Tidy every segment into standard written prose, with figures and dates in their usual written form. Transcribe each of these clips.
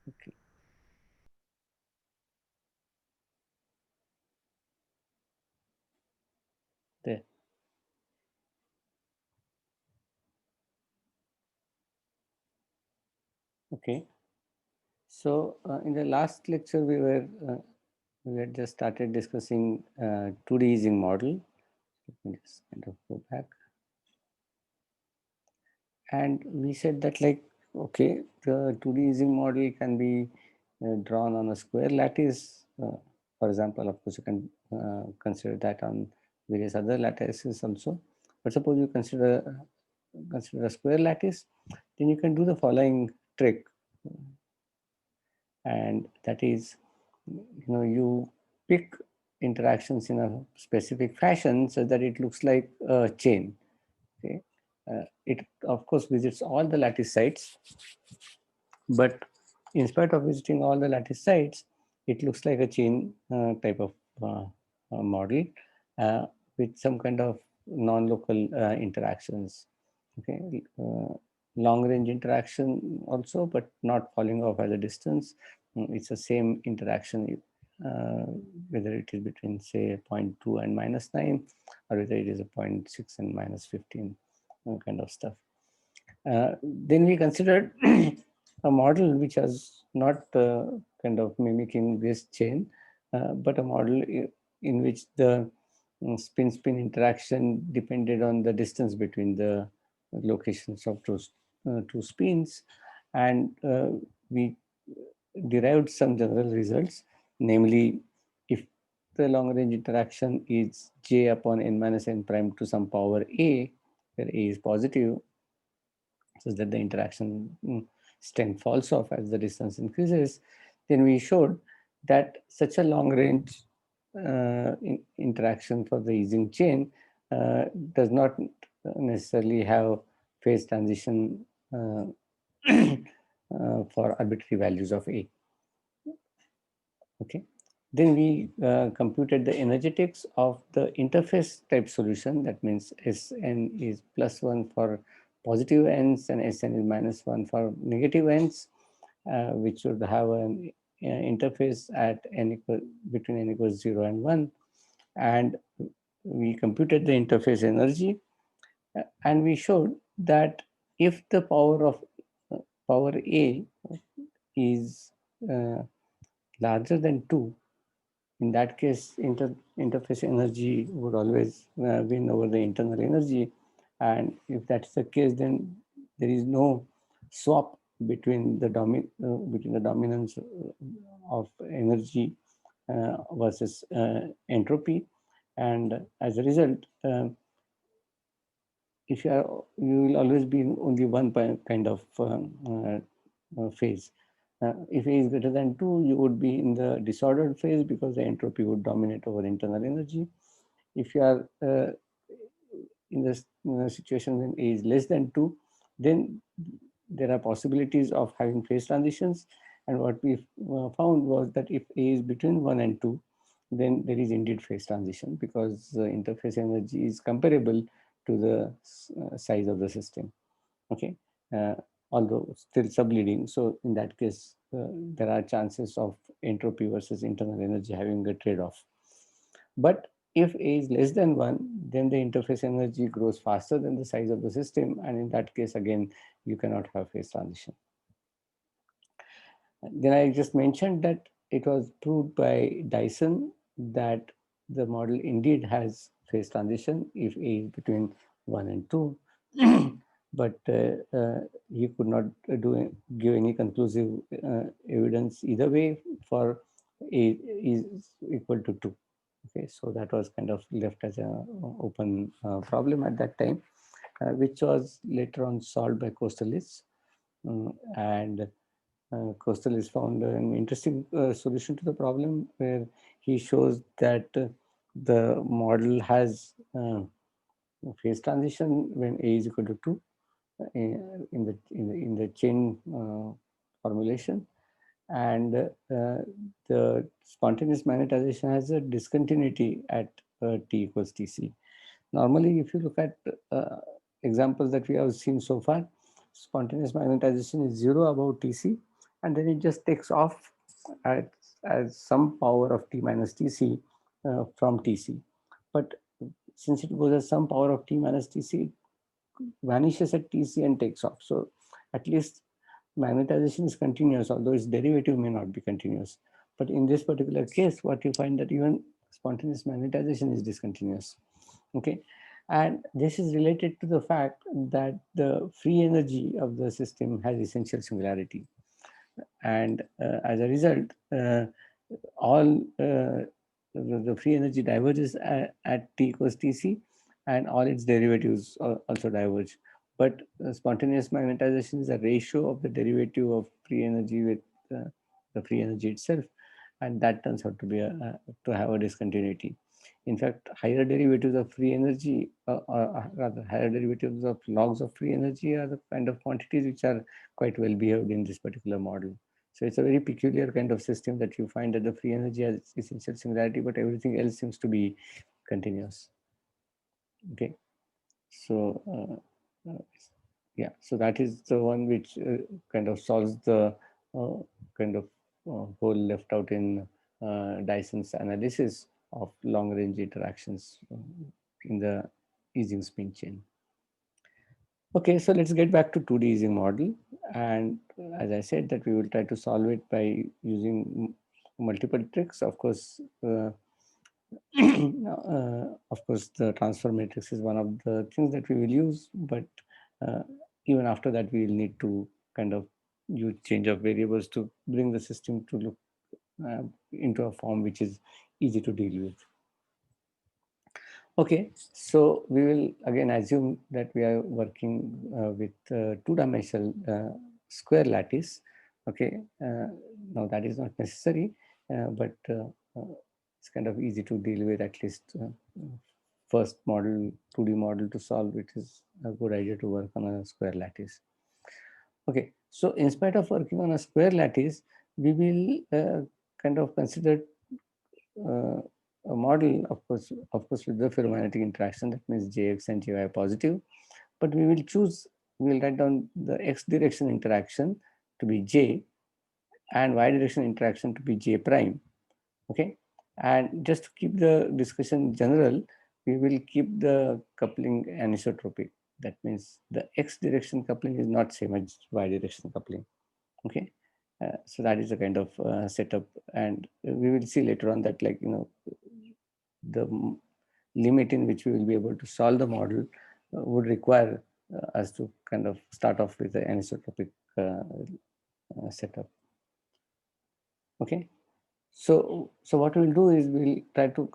Okay. There. Okay. So in the last lecture, we had just started discussing 2D Ising model. Let me just kind of go back. And we said that, like, okay, the 2D Ising model can be drawn on a square lattice. For example, of course, you can consider that on various other lattices also. But suppose you consider a square lattice, then you can do the following trick, and that is, you pick interactions in a specific fashion so that it looks like a chain. Okay, it of course visits all the lattice sites, but in spite of visiting all the lattice sites, it looks like a chain type of model uh, with some kind of non-local interactions. Okay, long-range interaction also, but not falling off at a distance. It's the same interaction, uh, whether it is between, say, zero point 0.2 and -9, or whether it is a zero point 0.6 and -15 kind of stuff. Then we considered a model which was not kind of mimicking this chain, but a model in which the spin-spin interaction depended on the distance between the locations of two spins, and we derived some general results, namely, if the long-range interaction is j upon n minus n prime to some power a, where a is positive, so that the interaction strength falls off as the distance increases, then we showed that such a long range interaction for the Ising chain does not necessarily have phase transition for arbitrary values of A. Okay. Then we computed the energetics of the interface type solution. That means Sn is +1 for positive ends and Sn is -1 for negative ends, which would have an interface at between n equals 0 and 1. And we computed the interface energy, and we showed that if the power A is uh, larger than 2, in that case, interface energy would always win over the internal energy. And if that's the case, then there is no swap between between the dominance of energy versus entropy. And as a result, if you will always be in only one kind of phase. If A is greater than 2, you would be in the disordered phase because the entropy would dominate over internal energy. If you are in this situation when A is less than 2, then there are possibilities of having phase transitions. And what we found was that if A is between 1 and 2, then there is indeed phase transition, because the interface energy is comparable to the size of the system. Okay, uh, although still subleading. So in that case, there are chances of entropy versus internal energy having a trade-off. But if A is less than 1, then the interface energy grows faster than the size of the system. And in that case, again, you cannot have phase transition. Then I just mentioned that it was proved by Dyson that the model indeed has phase transition if A is between 1 and 2. But he could not give any conclusive evidence either way for A is equal to 2. Okay, so that was kind of left as an open problem at that time, which was later on solved by Kostelis. And Kostelis found an interesting solution to the problem, where he shows that the model has phase transition when A is equal to 2 in the chain formulation, and the spontaneous magnetization has a discontinuity at t equals Tc. Normally, if you look at examples that we have seen so far, spontaneous magnetization is 0 above Tc, and then it just takes off at, as some power of t minus tc from tc. But since it goes as some power of t minus tc, it vanishes at tc and takes off. So at least magnetization is continuous, although its derivative may not be continuous. But in this particular case, what you find that even spontaneous magnetization is discontinuous. Okay, and this is related to the fact that the free energy of the system has essential singularity, and as a result, all the free energy diverges at t equals tc, and all its derivatives also diverge. But spontaneous magnetization is a ratio of the derivative of free energy with the free energy itself, and that turns out to be to have a discontinuity. In fact, higher derivatives of free energy, or rather higher derivatives of logs of free energy, are the kind of quantities which are quite well behaved in this particular model. So it's a very peculiar kind of system that you find that the free energy has essential singularity, but everything else seems to be continuous. Okay, so yeah, so that is the one which kind of solves the kind of hole left out in Dyson's analysis of long-range interactions in the Ising spin chain. Okay, so let's get back to 2D Ising model. And as I said, that we will try to solve it by using multiple tricks. Of course, the transfer matrix is one of the things that we will use, but even after that, we will need to kind of use change of variables to bring the system to look into a form which is easy to deal with. Okay, so we will again assume that we are working with two-dimensional square lattice. Okay, now that is not necessary, but it's kind of easy to deal with, at least first model, 2D model to solve, which is a good idea to work on a square lattice. Okay, so in spite of working on a square lattice, we will kind of consider a model, of course, with the ferromagnetic interaction, that means Jx and Jy positive, but we will write down the x direction interaction to be J and y direction interaction to be J prime. Okay, and just to keep the discussion general, we will keep the coupling anisotropic. That means the x direction coupling is not same as y direction coupling. Okay, so that is a kind of setup, and we will see later on that, like, the limit in which we will be able to solve the model would require us to kind of start off with the anisotropic setup. Okay, so what we'll do is we'll try to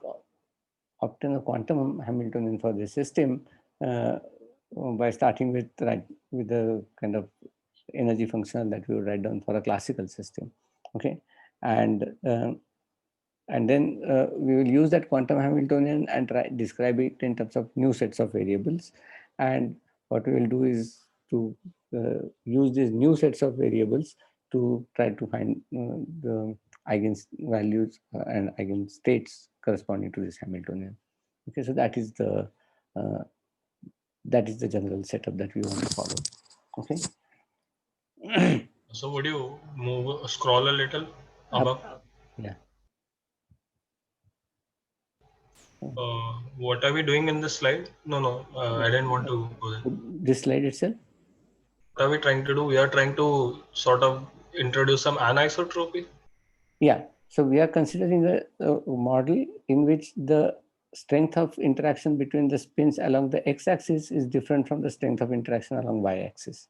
obtain a quantum Hamiltonian for this system by starting with the kind of energy functional that we would write down for a classical system. Okay, and then we will use that quantum Hamiltonian and describe it in terms of new sets of variables. And what we will do is to use these new sets of variables to try to find the eigenvalues and eigenstates corresponding to this Hamiltonian. Okay, so that is the general setup that we want to follow. Okay. So would you scroll a little above? Yeah. What are we doing in this slide? No, I didn't want to go there. This slide itself? What are we trying to do? We are trying to sort of introduce some anisotropy. Yeah, so we are considering a model in which the strength of interaction between the spins along the x-axis is different from the strength of interaction along y-axis.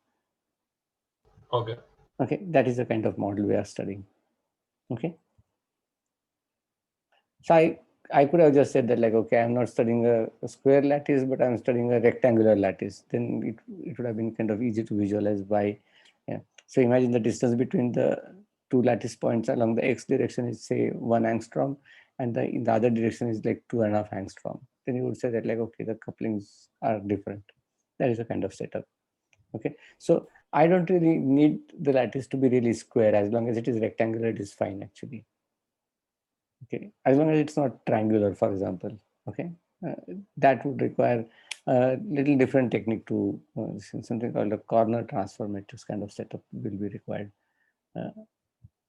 Okay. Okay, that is the kind of model we are studying. Okay. So I could have just said that, like, okay, I'm not studying a square lattice, but I'm studying a rectangular lattice. Then it would have been kind of easy to visualize why. Yeah. So imagine the distance between the two lattice points along the x direction is, say, 1 angstrom, and in the other direction is like 2.5 angstrom. Then you would say that, like, okay, the couplings are different. That is a kind of setup. Okay. So I don't really need the lattice to be really square. As long as it is rectangular, it is fine, actually. Okay, as long as it's not triangular, for example. Okay, that would require a little different technique to something called a corner transfer matrix kind of setup will be required.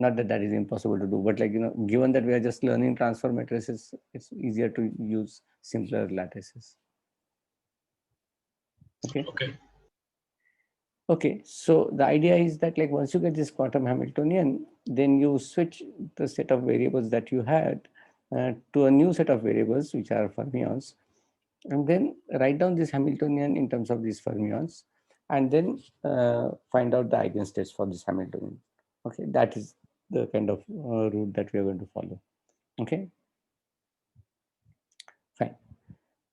Not that that is impossible to do, but like, given that we are just learning transfer matrices, it's easier to use simpler lattices. Okay. Okay. Okay, so the idea is that like once you get this quantum Hamiltonian, then you switch the set of variables that you had to a new set of variables, which are fermions, and then write down this Hamiltonian in terms of these fermions, and then find out the eigenstates for this Hamiltonian. Okay, that is the kind of route that we are going to follow. Okay, fine.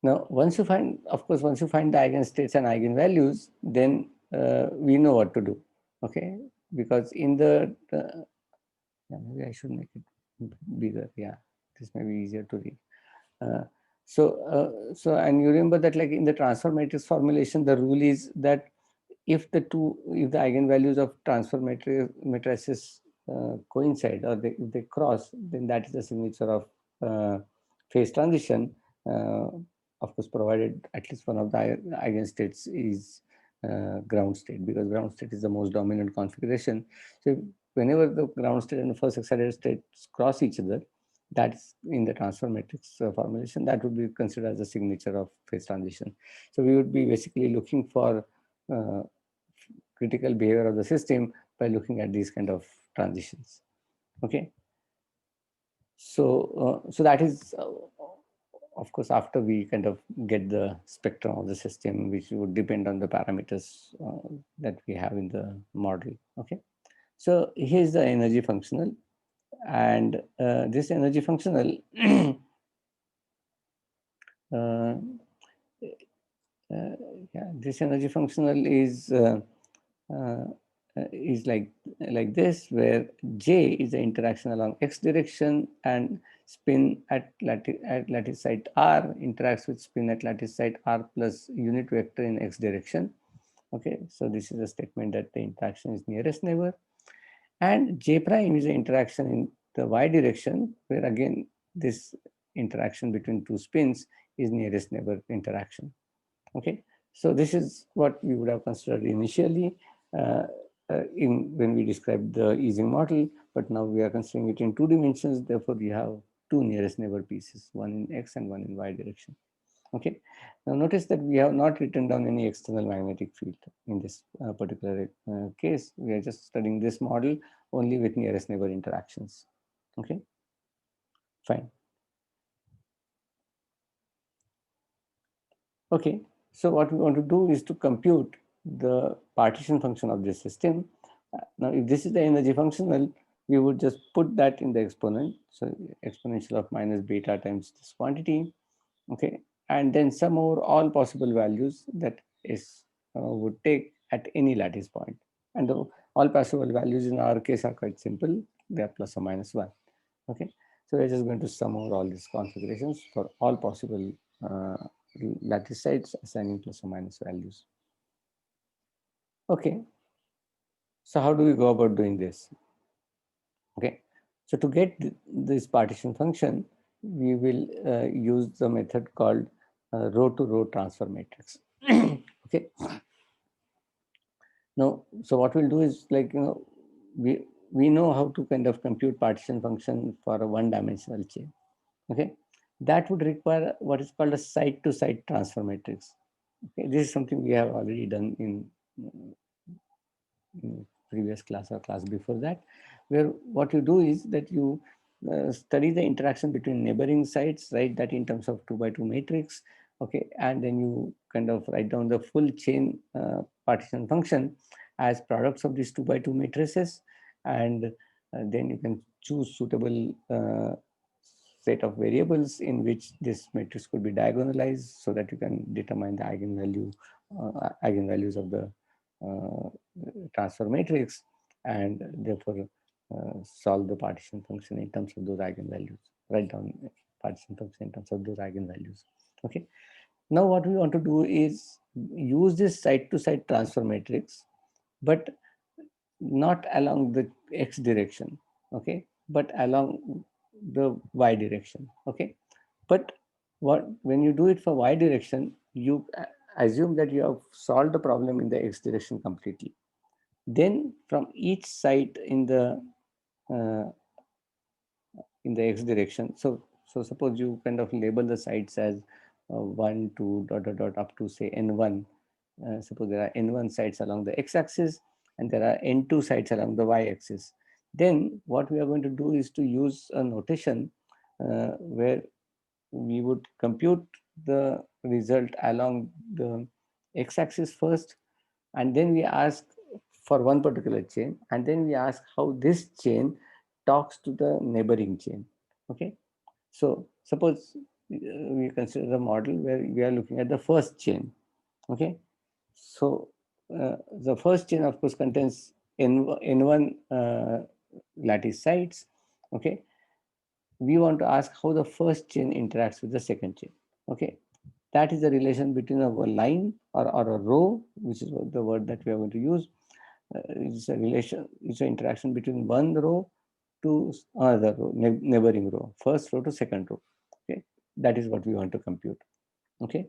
Now, once you find, of course, once you find the eigenstates and eigenvalues, then we know what to do. Okay, because in the yeah, maybe I should make it bigger. Yeah, this may be easier to read. Uh, so and you remember that like in the transfer matrix formulation, the rule is that if the eigenvalues of transfer matrices coincide, or if they cross, then that is the signature of phase transition. Uh, of course, provided at least one of the eigenstates is ground state, because ground state is the most dominant configuration. So whenever the ground state and the first excited states cross each other, that's in the transfer matrix formulation, that would be considered as a signature of phase transition. So we would be basically looking for uh, critical behavior of the system by looking at these kind of transitions. Okay. So that is, of course, after we kind of get the spectrum of the system, which would depend on the parameters that we have in the model. Okay. So here's the energy functional, and this energy functional uh, yeah, this energy functional is like this, where J is the interaction along x direction, and spin at lattice site R interacts with spin at lattice site R plus unit vector in x direction. Okay, so this is a statement that the interaction is nearest neighbor, and J prime is the interaction in the y direction, where again this interaction between two spins is nearest neighbor interaction. Okay, so this is what we would have considered initially when we described the Ising model, but now we are considering it in 2 dimensions. Therefore, we have two nearest neighbor pieces, one in x and one in y direction. Okay, now notice that we have not written down any external magnetic field in this particular case. We are just studying this model only with nearest neighbor interactions. Okay, fine. Okay, so what we want to do is to compute the partition function of this system. Now, if this is the energy functional, we would just put that in the exponent. So exponential of minus beta times this quantity. Okay, and then sum over all possible values that S would take at any lattice point. And all possible values in our case are quite simple. They are plus or minus 1. Okay, so we're just going to sum over all these configurations for all possible lattice sites, assigning plus or minus values. Okay, so how do we go about doing this? Okay, so to get this partition function, we will use the method called row-to-row transfer matrix. Okay, now, so what we'll do is, like, we know how to kind of compute partition function for a one-dimensional chain. Okay, that would require what is called a site-to-site transfer matrix. Okay, this is something we have already done in previous class or class before that, where what you do is that you study the interaction between neighboring sites, write that in terms of 2 by 2 matrix. Okay, and then you kind of write down the full chain partition function as products of these 2 by 2 matrices, and then you can choose suitable set of variables in which this matrix could be diagonalized, so that you can determine the eigenvalues of the transfer matrix, and therefore solve the partition function in terms of those eigenvalues. Write down partition function in terms of those eigenvalues. Okay. Now what we want to do is use this site-to-site transfer matrix, but not along the x direction. Okay, but along the y direction. Okay, but when you do it for y direction, you assume that you have solved the problem in the x direction completely. Then from each site in the in the x direction. So suppose you kind of label the sites as 1, 2, dot, dot, dot, up to say n1. Suppose there are n1 sites along the x-axis and there are n2 sites along the y-axis. Then what we are going to do is to use a notation where we would compute the result along the x-axis first, and then we ask for one particular chain, and then we ask how this chain talks to the neighboring chain. Okay, so suppose we consider a model where we are looking at the first chain. Okay, so the first chain of course contains n1 lattice sites. Okay, we want to ask how the first chain interacts with the second chain. Okay, that is the relation between a line or a row, which is the word that we are going to use. It's a relation, it's an interaction between one row to another row, neighboring row, first row to second row. Okay, that is what we want to compute. Okay,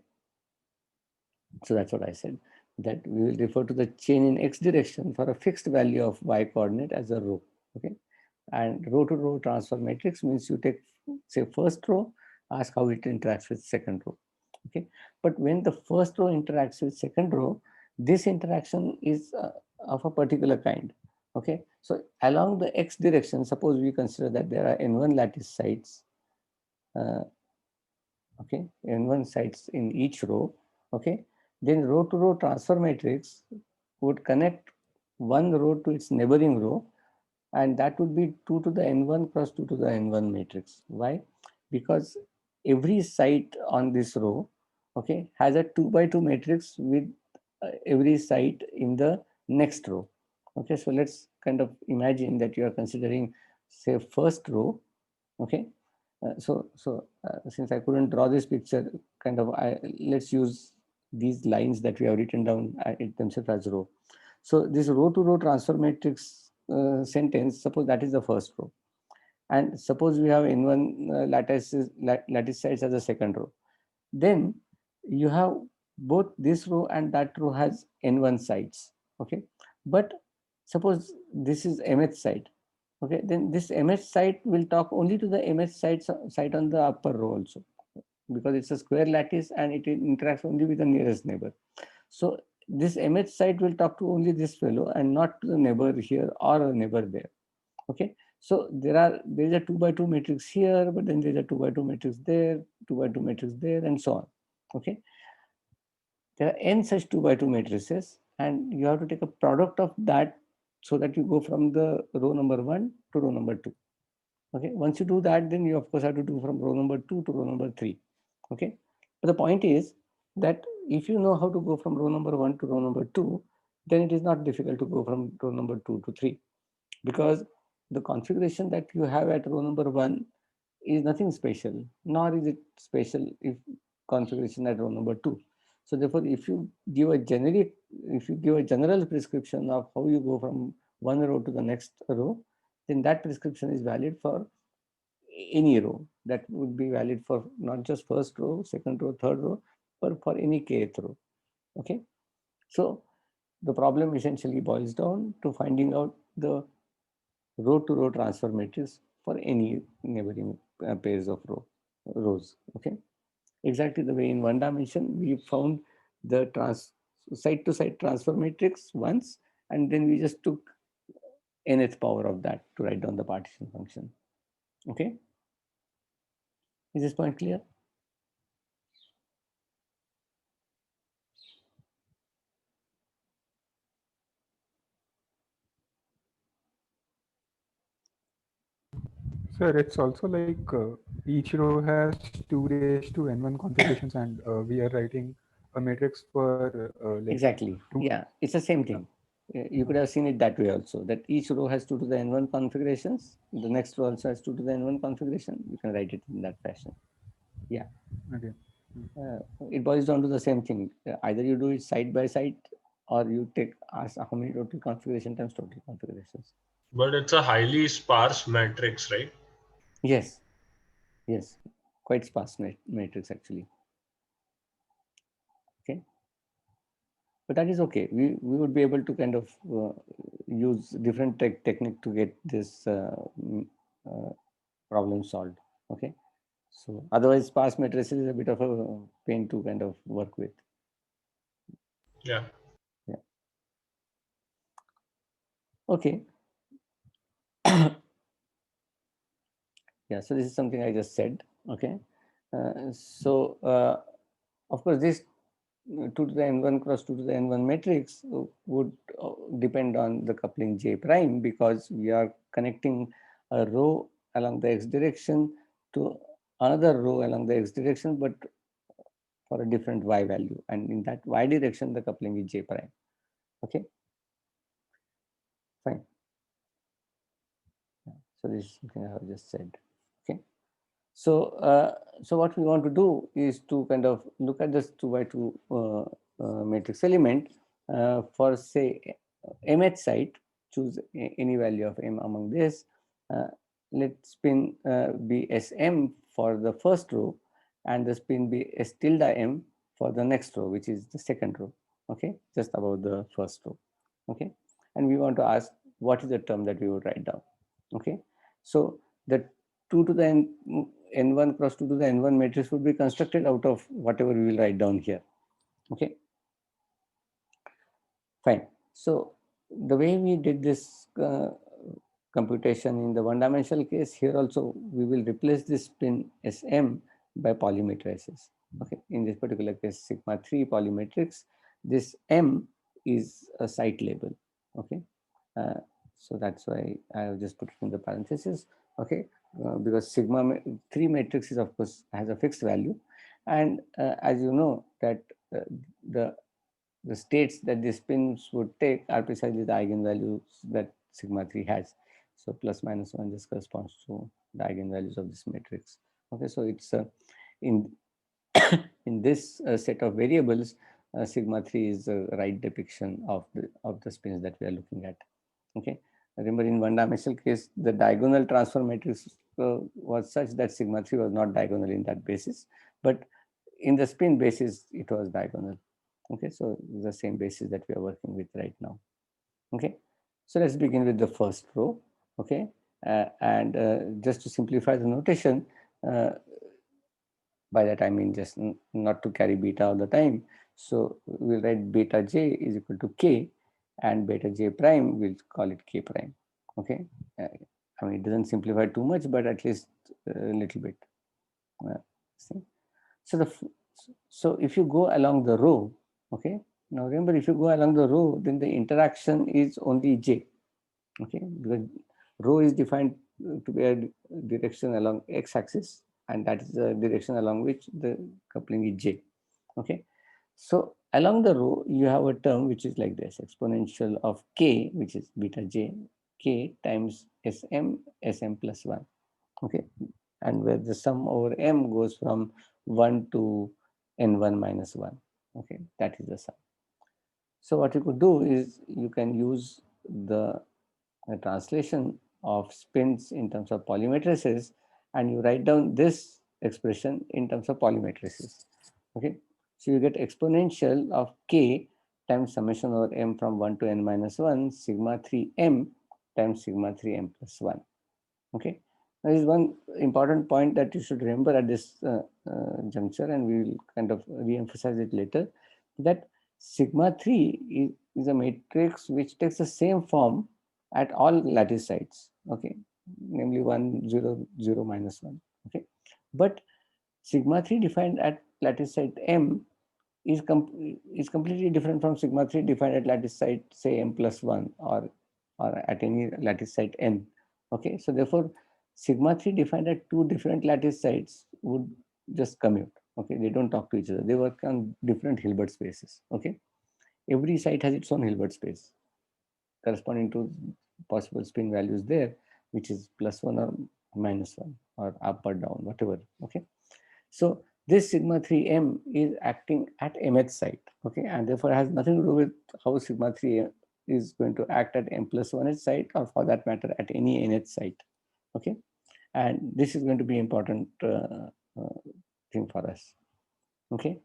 so that's what I said, that we will refer to the chain in x direction for a fixed value of y coordinate as a row. Okay, and row to row transfer matrix means you take, say, first row, ask how it interacts with second row. Okay, but when the first row interacts with second row, this interaction is of a particular kind. Okay, so along the x direction, suppose we consider that there are n1 lattice sites. Okay, n1 sites in each row. Okay, then row to row transfer matrix would connect one row to its neighboring row, and that would be 2 to the n1 cross 2 to the n1 matrix. Why? Because every site on this row, okay, has a 2 by 2 matrix with every site in the next row. Okay, so let's kind of imagine that you are considering, say, first row. Okay, since I couldn't draw this picture, kind of let's use these lines that we have written down themselves as row. So this row to row transfer matrix sentence, suppose that is the first row, and suppose we have n1 lattice sites as a second row. Then you have both this row and that row has n1 sites. Okay, but suppose this is mth site. Okay, then this mh site will talk only to the mh site on the upper row also, because it's a square lattice and it interacts only with the nearest neighbor. So this mh site will talk to only this fellow and not to the neighbor here or a neighbor there. Okay, so there is a 2 by 2 matrix here, but then there's a 2 by 2 matrix there, 2 by 2 matrix there, and so on. Okay, there are n such 2 by 2 matrices, and you have to take a product of that so that you go from the row number 1 to row number 2. Okay, once you do that, then you of course have to do from row number 2 to row number 3. Okay, but the point is that if you know how to go from row number 1 to row number 2, then it is not difficult to go from row number 2 to 3, because the configuration that you have at row number 1 is nothing special, nor is it special if configuration at row number 2. So therefore, if you give a general prescription of how you go from one row to the next row, then that prescription is valid for any row. That would be valid for not just first row, second row, third row, but for any kth row. Okay, so the problem essentially boils down to finding out the row to row transfer matrix for any neighboring pairs of rows. Okay, exactly the way in one dimension we found the site to site transfer matrix once, and then we just took nth power of that to write down the partition function. Okay, is this point clear? Sir, it's also like each row has 2 raised to n1 configurations, and we are writing a matrix for like Exactly. 2. Yeah, it's the same thing. You could have seen it that way also, that each row has 2 to the n1 configurations. The next row also has 2 to the n1 configuration. You can write it in that fashion. Yeah. Okay. It boils down to the same thing. Either you do it side by side, or you ask how many total configuration times total configurations. But it's a highly sparse matrix, right? Yes. Yes. Quite sparse matrix actually. Okay. but that is okay. We would be able to kind of use different technique to get this problem solved. Okay, so otherwise sparse matrices is a bit of a pain to kind of work with. Yeah. Yeah. Okay. Yeah, so this is something I just said. Okay, of course this 2 to the n1 cross 2 to the n1 matrix would depend on the coupling J prime, because we are connecting a row along the x direction to another row along the x direction, but for a different y value, and in that y direction the coupling is J prime. Okay, fine. So this is something I have just said. Okay. So what we want to do is to kind of look at this 2 by 2 matrix element for say mth site. Choose any value of m among this. Let spin be Sm for the first row, and the spin be S tilde m for the next row, which is the second row. Okay, just above the first row. Okay, and we want to ask what is the term that we would write down. Okay, so the 2 to the n1 cross 2 to the n1 matrix would be constructed out of whatever we will write down here. Okay, fine. So the way we did this computation in the one-dimensional case, here also we will replace this spin Sm by polymatrices. Okay, in this particular case, sigma 3 polymatrix, this m is a site label. Okay, so that's why I have just put it in the parentheses. Okay, because sigma 3 matrix is of course has a fixed value, and as you know that the the states that the spins would take are precisely the eigenvalues that sigma 3 has. So plus minus 1 just corresponds to the eigenvalues of this matrix. Okay, so it's in in this set of variables, sigma 3 is the right depiction of the spins that we are looking at. Okay, remember in one dimensional case, the diagonal transfer matrix was such that sigma 3 was not diagonal in that basis, but in the spin basis, it was diagonal. Okay, so the same basis that we are working with right now. Okay, so let's begin with the first row. Okay, and just to simplify the notation, by that I mean just not to carry beta all the time. So we'll write beta j is equal to k, and beta j prime, we'll call it k prime. Okay, I mean it doesn't simplify too much, but at least a little bit. See? So if you go along the row, okay, now remember if you go along the row, then the interaction is only j. Okay, because rho is defined to be a direction along x-axis, and that is the direction along which the coupling is j. Okay, so along the row you have a term which is like this: exponential of k, which is beta j, k times sm plus 1. Okay, and where the sum over m goes from 1 to n1 minus 1. Okay, that is the sum. So what you could do is you can use the translation of spins in terms of polymatrices, and you write down this expression in terms of polymatrices. Okay, so you get exponential of k times summation over m from 1 to n minus 1 sigma 3m times sigma 3m plus 1. Okay, there is one important point that you should remember at this juncture, and we will kind of re-emphasize it later, that sigma 3 is a matrix which takes the same form at all lattice sites. Okay, namely 1 0 0 minus 1. Okay, but sigma 3 defined at lattice site m is completely different from sigma 3 defined at lattice site say m plus 1, or at any lattice site n. Okay, so therefore sigma 3 defined at two different lattice sites would just commute. Okay, they don't talk to each other, they work on different Hilbert spaces. Okay, every site has its own Hilbert space corresponding to possible spin values there, which is plus 1 or minus 1 or up or down, whatever. Okay, so this sigma 3m is acting at mth site. Okay, and therefore has nothing to do with how sigma 3 is going to act at m plus 1th site, or for that matter at any nth site. Okay, and this is going to be important thing for us. Okay,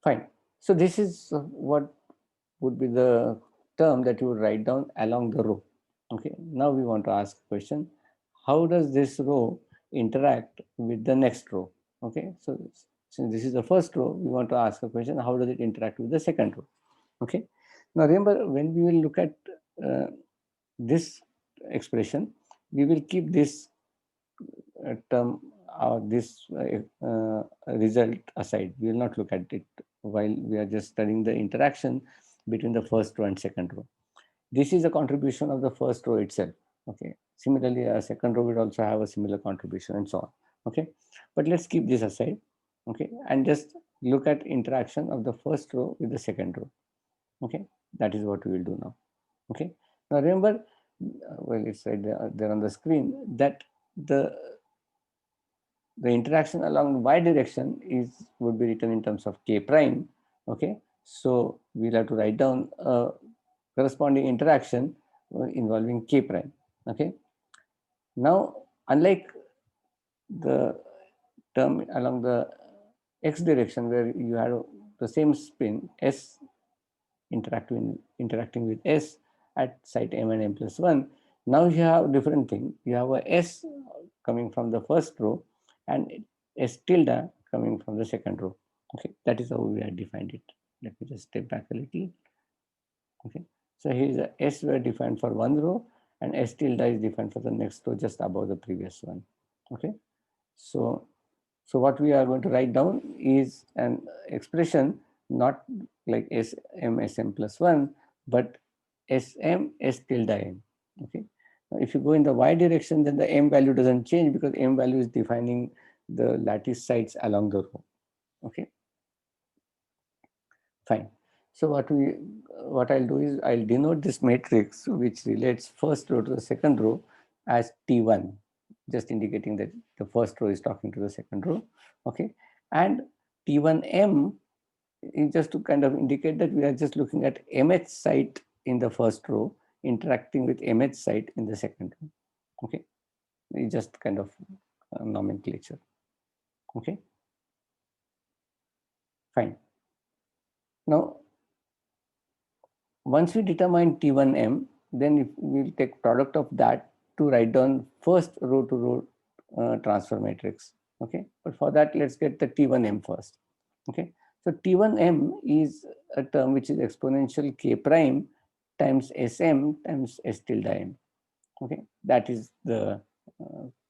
fine. So this is what would be the term that you would write down along the row. Okay, now we want to ask a question. How does this row interact with the next row? Okay, so since this is the first row, we want to ask a question, how does it interact with the second row? Okay, now remember, when we will look at this expression, we will keep this term or this result aside. We will not look at it while we are just studying the interaction between the first row and second row. This is a contribution of the first row itself. Okay. Similarly, a second row would also have a similar contribution and so on. Okay. But let's keep this aside. Okay. And just look at interaction of the first row with the second row. Okay. That is what we will do now. Okay. Now remember, well, it's right there on the screen that the interaction along y direction would be written in terms of k prime. Okay. So we'll have to write down a corresponding interaction involving k prime. Okay. Now, unlike the term along the x direction where you have the same spin s interacting with s at site m and m plus 1, now you have a different thing. You have a s coming from the first row and s tilde coming from the second row. Okay, that is how we have defined it. Let me just step back a little. Okay, so here is a s were defined for one row and s tilde is defined for the next row just above the previous one. Okay, so what we are going to write down is an expression not like sm plus 1, but sm s tilde m. Okay, now if you go in the y direction, then the m value doesn't change because m value is defining the lattice sites along the row. Okay, fine. So what I'll do is I'll denote this matrix which relates first row to the second row as T1, just indicating that the first row is talking to the second row. Okay, and T1M is just to kind of indicate that we are just looking at mth site in the first row interacting with mth site in the second row. Okay, it's just kind of nomenclature. Okay, fine. Now, once we determine T1M, then we'll take product of that to write down first row to row transfer matrix. Okay, but for that, let's get the T1M first. Okay, so T1M is a term which is exponential k prime times Sm times S tilde m. Okay, that is the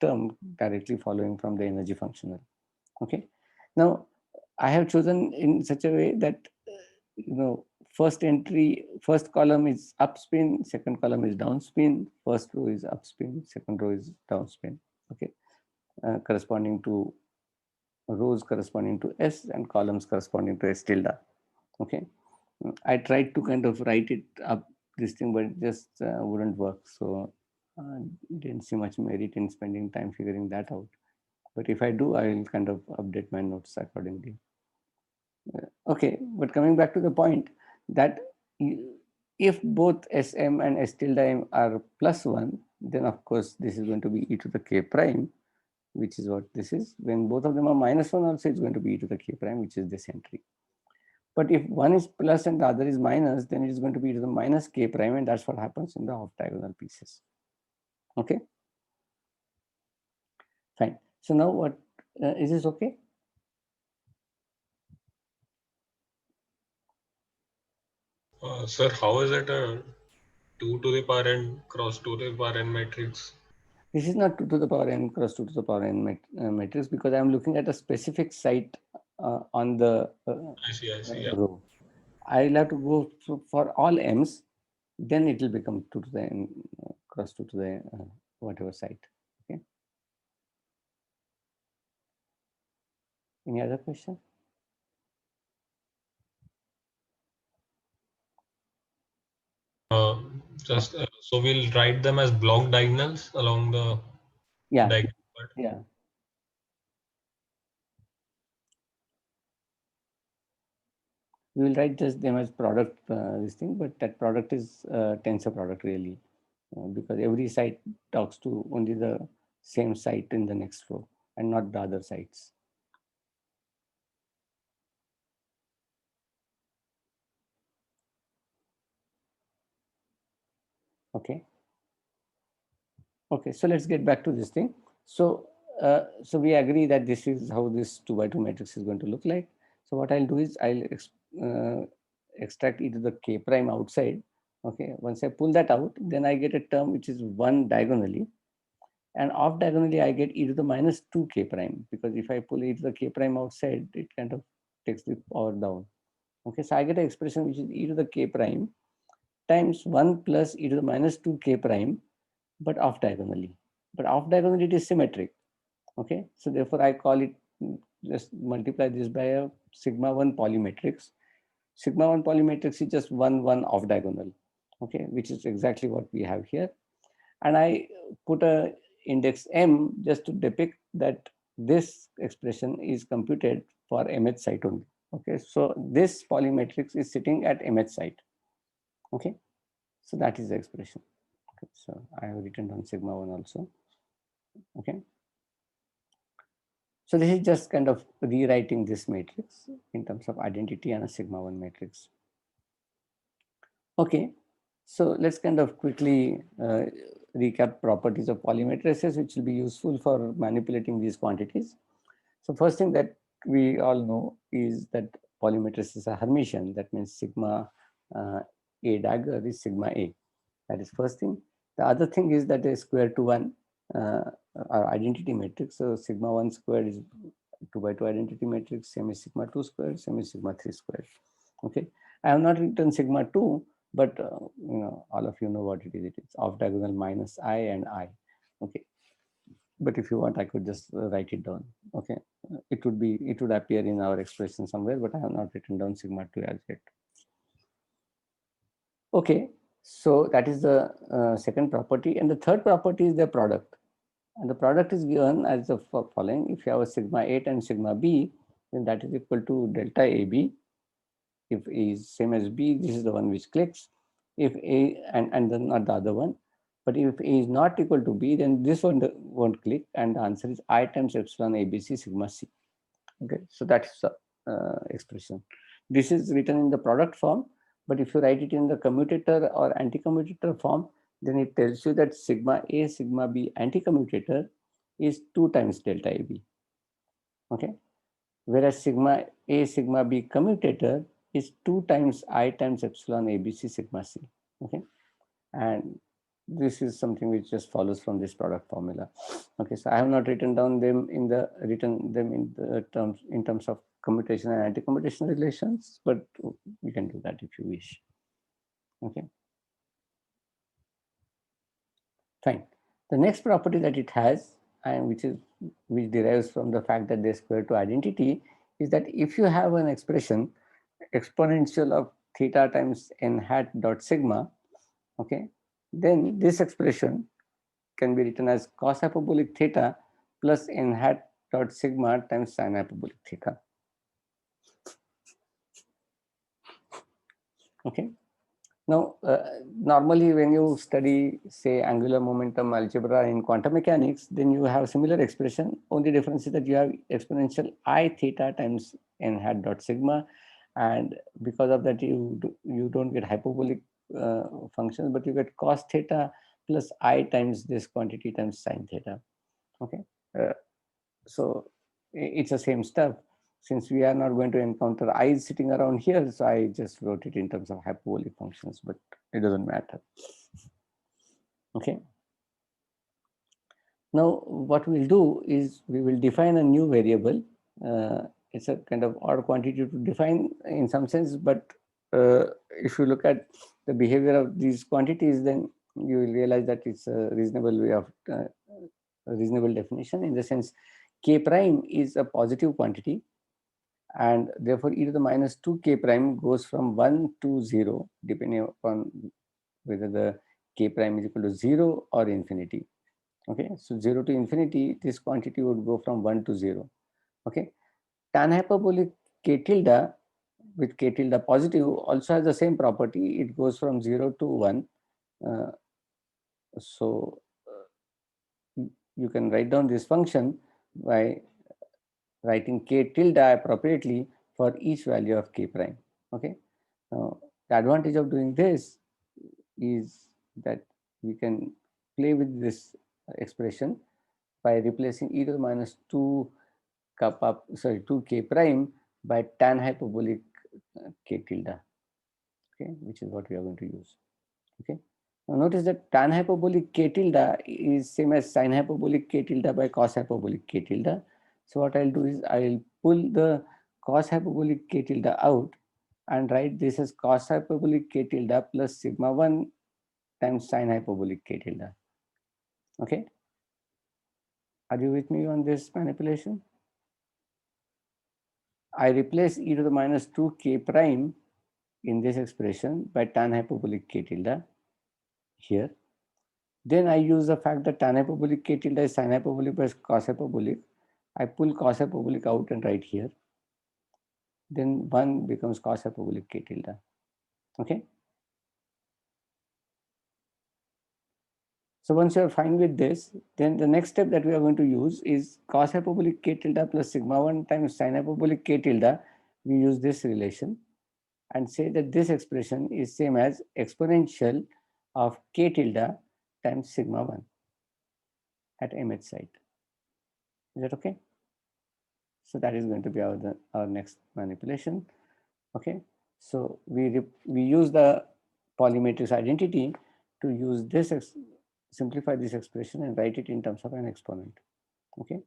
term directly following from the energy functional. Okay, now I have chosen in such a way that first entry, first column is upspin, second column is downspin, first row is upspin, second row is downspin. Okay, corresponding to rows corresponding to S and columns corresponding to S tilde. Okay, I tried to kind of write it up this thing, but it just wouldn't work. So didn't see much merit in spending time figuring that out. But if I do, I will kind of update my notes accordingly. Okay, but coming back to the point that if both Sm and S tilde m are plus 1, then of course this is going to be e to the k prime, which is what this is. When both of them are minus 1 also, it's going to be e to the k prime, which is this entry. But if one is plus and the other is minus, then it is going to be e to the minus k prime, and that's what happens in the off diagonal pieces. Okay, fine. So now what is this okay? Sir, how is it a 2 to the power n cross 2 to the power n matrix? This is not 2 to the power n cross 2 to the power n matrix because I'm looking at a specific site on the I see, yeah. row. I'll have to go for all m's, then it will become 2 to the n cross 2 to the whatever site. Okay. Any other question? So we'll write them as block diagonals along the diagonal part. Yeah. We will write just them as product this thing, but that product is tensor product really, because every site talks to only the same site in the next row and not the other sites. Okay. Okay, so let's get back to this thing. So, so we agree that this is how this 2 by 2 matrix is going to look like. So what I'll do is I'll extract e to the k prime outside. Okay, once I pull that out, then I get a term which is 1 diagonally, and off diagonally I get e to the minus 2 k prime, because if I pull e to the k prime outside, it kind of takes the power down. Okay, so I get an expression which is e to the k prime times 1 plus e to the minus 2 k prime, but off diagonally. But off diagonally it is symmetric. Okay, so therefore I call it, just multiply this by a sigma 1 polymatrix. Sigma 1 polymatrix is just 1 1 off diagonal. Okay, which is exactly what we have here. And I put a index m just to depict that this expression is computed for mth site only. Okay, so this polymatrix is sitting at mth site. Okay, so that is the expression. Okay, so I have written down sigma 1 also. Okay, so this is just kind of rewriting this matrix in terms of identity and a sigma 1 matrix. Okay, so let's kind of quickly recap properties of polymatrices, which will be useful for manipulating these quantities. So first thing that we all know is that polymatrix is a Hermitian. That means sigma A dagger is sigma A. That is first thing. The other thing is that a square to 1 our identity matrix. So sigma 1 squared is 2 by 2 identity matrix, same as sigma 2 squared, same as sigma 3 squared. Okay, I have not written sigma 2, but you know, all of you know what it is. It is off diagonal minus I and I. Okay, but if you want, I could just write it down. Okay, it would appear in our expression somewhere, but I have not written down sigma 2 as yet. Okay, so that is the second property, and the third property is the product. And the product is given as the following. If you have a sigma A times sigma B, then that is equal to delta AB. If A is same as B, this is the one which clicks. If A, and then not the other one. But if A is not equal to B, then this one won't click, and the answer is I times epsilon ABC sigma C. Okay, so that's the expression. This is written in the product form, but if you write it in the commutator or anti-commutator form, then it tells you that sigma A sigma B anti-commutator is 2 times delta AB. Okay, whereas sigma A sigma B commutator is 2 times I times epsilon ABC sigma C. Okay, and this is something which just follows from this product formula. Okay, so I have not written down them in the terms of commutation and anti-commutation relations, but we can do that if you wish. Okay, fine. The next property that it has, and which derives from the fact that they square to identity, is that if you have an expression exponential of theta times n hat dot sigma, okay, then this expression can be written as cos hyperbolic theta plus n hat dot sigma times sin hyperbolic theta. Okay. Now, normally when you study, say, angular momentum algebra in quantum mechanics, then you have similar expression. Only difference is that you have exponential I theta times n hat dot sigma, and because of that you don't get hyperbolic functions, but you get cos theta plus I times this quantity times sin theta. Okay, so it's the same stuff. Since we are not going to encounter i's sitting around here, so I just wrote it in terms of hyperbolic functions, but it doesn't matter. Okay. Now what we'll do is we will define a new variable. It's a kind of odd quantity to define in some sense, but if you look at the behavior of these quantities, then you will realize that it's a reasonable way of a reasonable definition, in the sense k prime is a positive quantity, and therefore e to the minus 2 k prime goes from 1 to 0 depending upon whether the k prime is equal to 0 or infinity. Okay, so 0 to infinity, this quantity would go from 1 to 0. Okay, tan hyperbolic k tilde with k tilde positive also has the same property. It goes from 0 to 1. So you can write down this function by writing k tilde appropriately for each value of k prime. Okay, now the advantage of doing this is that we can play with this expression by replacing e to the minus 2 kappa, 2k prime by tan hyperbolic k tilde, okay, which is what we are going to use. Okay. Now notice that tan hyperbolic k tilde is same as sin hyperbolic k tilde by cos hyperbolic k tilde. So what I'll do is I'll pull the cos hyperbolic k tilde out and write this as cos hyperbolic k tilde plus sigma 1 times sin hyperbolic k tilde. Okay. Are you with me on this manipulation? I replace e to the minus 2k prime in this expression by tan hyperbolic k tilde here. Then I use the fact that tan hyperbolic k tilde is sin hyperbolic plus cos hyperbolic. I pull cos hyperbolic out and write here. Then 1 becomes cos hyperbolic k tilde. Okay. So once you are fine with this, then the next step that we are going to use is cos hyperbolic k tilde plus sigma 1 times sin hyperbolic k tilde. We use this relation and say that this expression is same as exponential of k tilde times sigma 1 at mth site. Is that okay? So that is going to be our next manipulation. Okay. So we use the Pauli matrix identity to use this, simplify this expression and write it in terms of an exponent. Okay.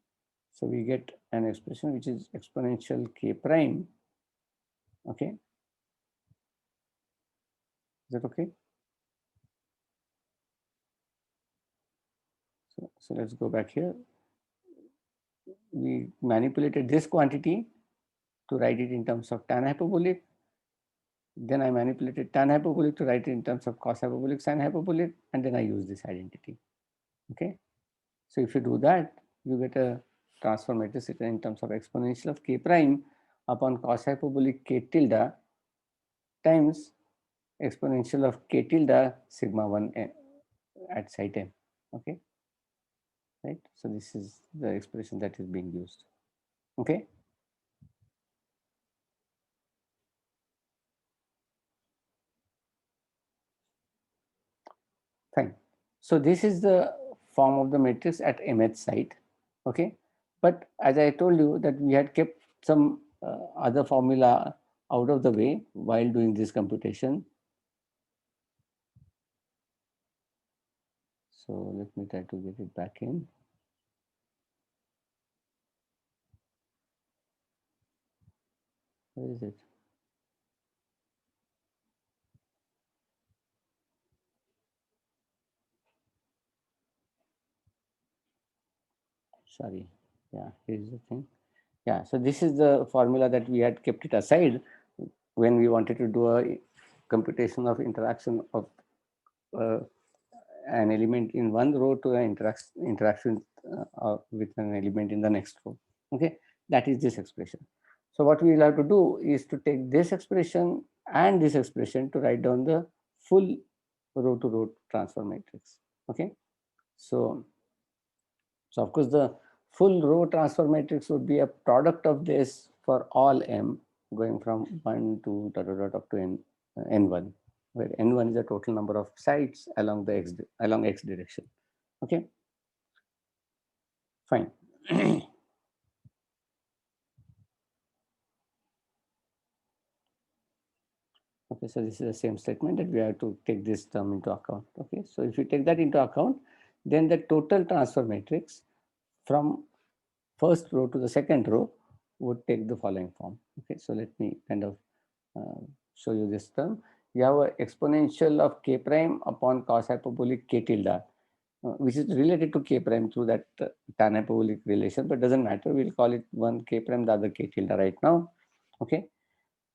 So we get an expression which is exponential k prime. Okay. Is that okay? So let's go back here. We manipulated this quantity to write it in terms of tan hyperbolic. Then I manipulated tan hyperbolic to write it in terms of cos hyperbolic, sin hyperbolic, and then I use this identity. Okay. So if you do that, you get a transform matrix in terms of exponential of k prime upon cos hyperbolic k tilde times exponential of k tilde sigma 1 at site m. Okay. Right. So this is the expression that is being used. Okay. Fine. So this is the form of the matrix at mth site. Okay. But as I told you that we had kept some other formula out of the way while doing this computation. So let me try to get it back in. Where is it? Sorry. Yeah, here's the thing. Yeah, so this is the formula that we had kept it aside when we wanted to do a computation of interaction of an element in one row to an interaction with an element in the next row. Okay, that is this expression. So what we will have to do is to take this expression and this expression to write down the full row to row transfer matrix. Okay, so of course the full row transfer matrix would be a product of this for all m going from 1 to dot dot dot up to n1, where n1 is the total number of sites along the x direction. Okay, fine. Okay, so this is the same statement that we have to take this term into account. Okay, so if you take that into account, then the total transfer matrix from first row to the second row would take the following form. Okay, so let me kind of show you this term. You have an exponential of k prime upon cos hyperbolic k tilde, which is related to k prime through that tan hyperbolic relation, but doesn't matter. We'll call it one k prime, the other k tilde right now. Okay,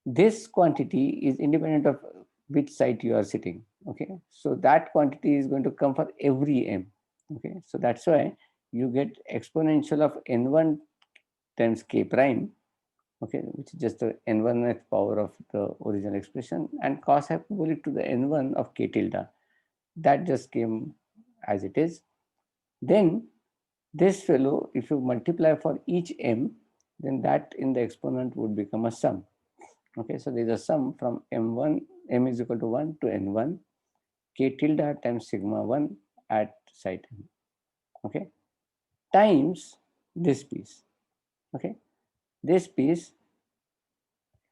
this quantity is independent of which site you are sitting. Okay, so that quantity is going to come for every m. Okay, so that's why you get exponential of n1 times k prime, okay, which is just the n1th power of the original expression, and cos hyperbolic to the n1 of k tilde. That just came as it is. Then this fellow, if you multiply for each m, then that in the exponent would become a sum. Okay, so there's a sum from m1, m is equal to 1 to n1, k tilde times sigma 1 at site m, okay, times this piece, okay. This piece,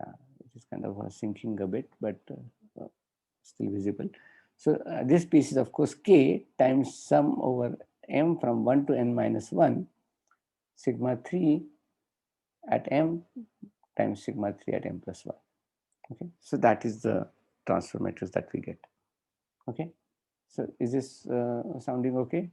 it is kind of sinking a bit, but still visible. So this piece is of course k times sum over m from 1 to n minus 1 sigma 3 at m times sigma 3 at m plus 1. Okay, so that is the transfer matrix that we get. Okay, so is this sounding okay?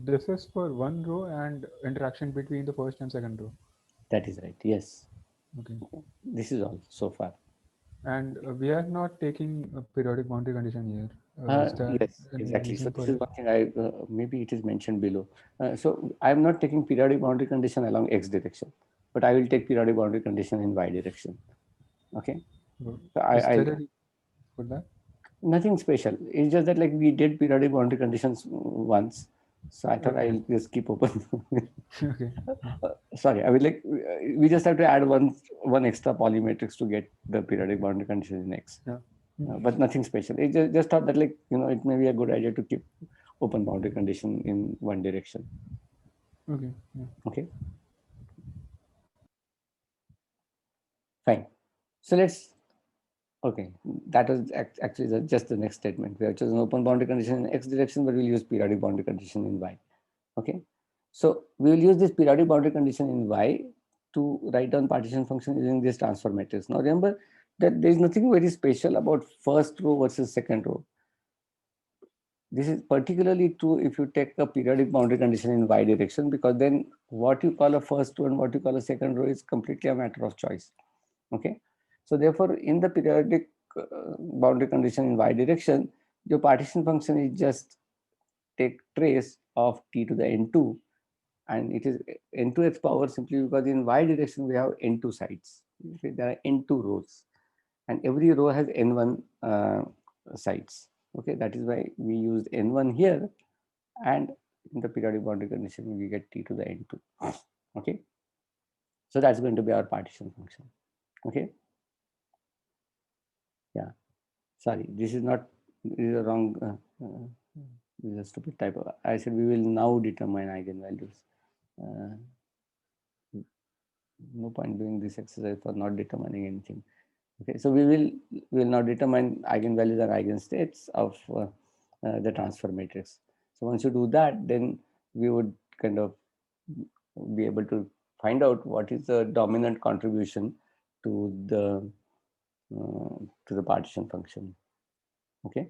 This is for one row and interaction between the first and second row. That is right. Yes. Okay. This is all so far. And we are not taking a periodic boundary condition here. Is there Yes, any exactly. So reason this for is it? one thing I maybe it is mentioned below. So I'm not taking periodic boundary condition along x direction, but I will take periodic boundary condition in y direction. Okay. So Is I there a reason for that? nothing special. It's just that like we did periodic boundary conditions once, so I thought Okay. I'll just keep open. Okay. Sorry, I mean like we just have to add one extra polymatrix to get the periodic boundary condition in X, Yeah. but nothing special. It just thought that like it may be a good idea to keep open boundary condition in one direction. Okay. Yeah. Okay, fine. So let's. Okay, that was actually just the next statement. We have chosen open boundary condition in X direction, but we'll use periodic boundary condition in Y. Okay, so we will use this periodic boundary condition in Y to write down partition function using this transfer matrix. Now remember that there is nothing very special about first row versus second row. This is particularly true if you take a periodic boundary condition in Y direction, because then what you call a first row and what you call a second row is completely a matter of choice. Okay, so therefore in the periodic boundary condition in Y direction, your partition function is just take trace of t to the n2, and it is n2x power simply because in y direction we have n2 sides. Okay, there are n2 rows, and every row has n1 sides. Okay, that is why we used n1 here, and in the periodic boundary condition we get t to the n2. Okay, so that's going to be our partition function. Okay, yeah, sorry, this is not, this is a wrong this is a stupid typo. I said we will now determine eigenvalues. No point doing this exercise for not determining anything. Okay, so we will now determine eigenvalues and eigenstates of the transfer matrix. So once you do that, then we would kind of be able to find out what is the dominant contribution to the partition function. Okay.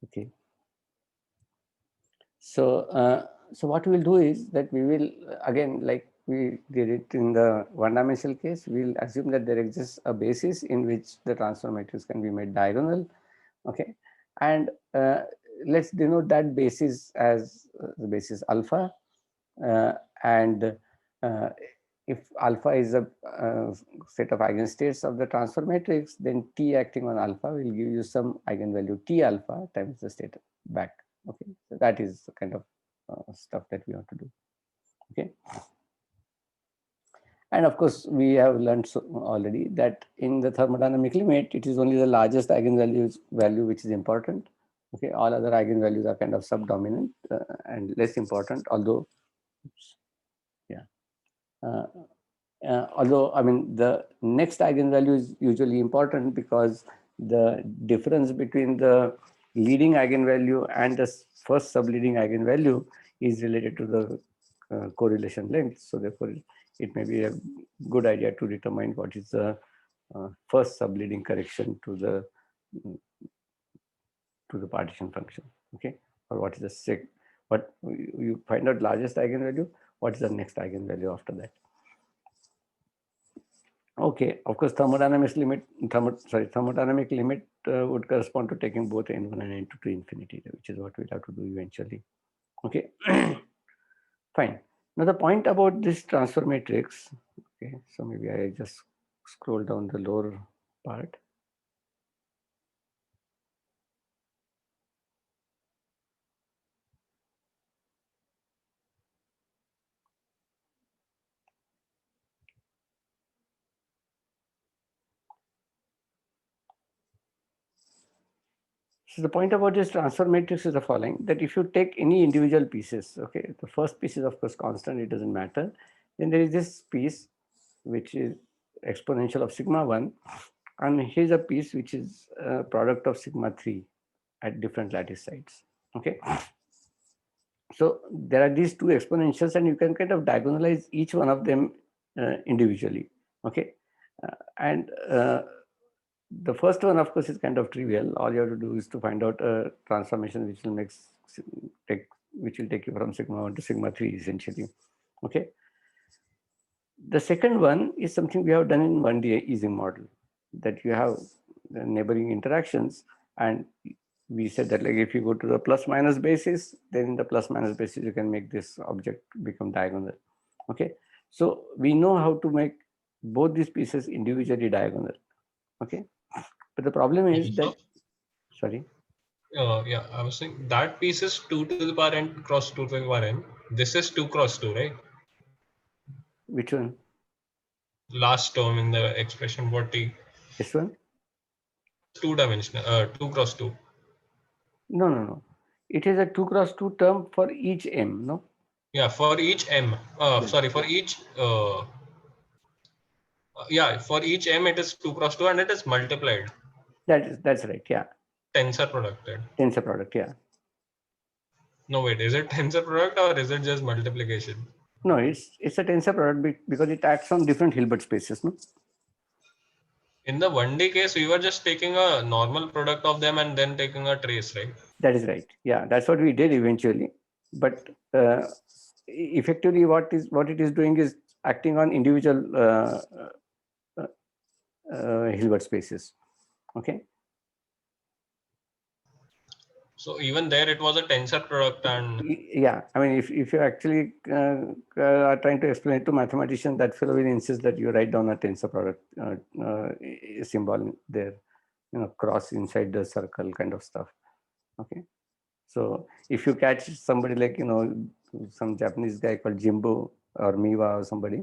Okay. So what we will do is that we will again, like we did it in the one-dimensional case, we'll assume that there exists a basis in which the transfer matrix can be made diagonal. Okay, and let's denote that basis as the basis alpha, and if alpha is a set of eigenstates of the transfer matrix, then T acting on alpha will give you some eigenvalue T alpha times the state back. Okay, so that is the kind of stuff that we want to do. Okay, and of course we have learned already that in the thermodynamic limit, it is only the largest eigenvalue which is important. Okay, all other eigenvalues are kind of subdominant and less important, although although I mean the next eigenvalue is usually important, because the difference between the leading eigenvalue and the first subleading eigenvalue is related to the correlation length. So therefore it may be a good idea to determine what is the first subleading correction to the partition function. Okay, or what is the what you find out largest eigenvalue, what is the next eigenvalue after that. Okay, of course, thermodynamic limit would correspond to taking both n1 and n2 to infinity, which is what we'll have to do eventually. Okay, fine. Now the point about this transfer matrix. Okay, so maybe I just scroll down the lower part. So the point about this transfer matrix is the following, that if you take any individual pieces, okay, the first piece is of course constant, it doesn't matter. Then there is this piece, which is exponential of sigma 1. And here's a piece which is a product of sigma 3 at different lattice sites. Okay. So there are these two exponentials and you can kind of diagonalize each one of them individually. Okay. And the first one, of course, is kind of trivial. All you have to do is to find out a transformation which will take you from sigma 1 to sigma 3 essentially. Okay. The second one is something we have done in 1D Ising model, that you have the neighboring interactions, and we said that like if you go to the plus minus basis, then in the plus minus basis you can make this object become diagonal. Okay, so we know how to make both these pieces individually diagonal. Okay, but the problem is that, sorry. Yeah, I was saying that piece is 2 to the power n cross 2 to the power n. This is 2 cross 2, right? Which one? Last term in the expression, what t? This one? 2-dimensional, 2 cross 2. No. It is a 2 cross 2 term for each m, no? Yeah, for each m. Yes. Sorry, for each. Yeah, for each m it is 2 cross 2 and it is multiplied. That's right. Yeah. Tensor producted. Tensor product. Yeah. No, wait, is it tensor product or is it just multiplication? No, it's a tensor product because it acts on different Hilbert spaces, no? In the 1D case, we were just taking a normal product of them and then taking a trace, right? That is right. Yeah, that's what we did eventually. But effectively, what it is doing is acting on individual Hilbert spaces. Okay. So even there, it was a tensor product, and Yeah, I mean, if you actually are trying to explain it to mathematicians, that fellow will insist that you write down a tensor product symbol there, cross inside the circle kind of stuff. Okay. So if you catch somebody like, some Japanese guy called Jimbo or Miwa or somebody,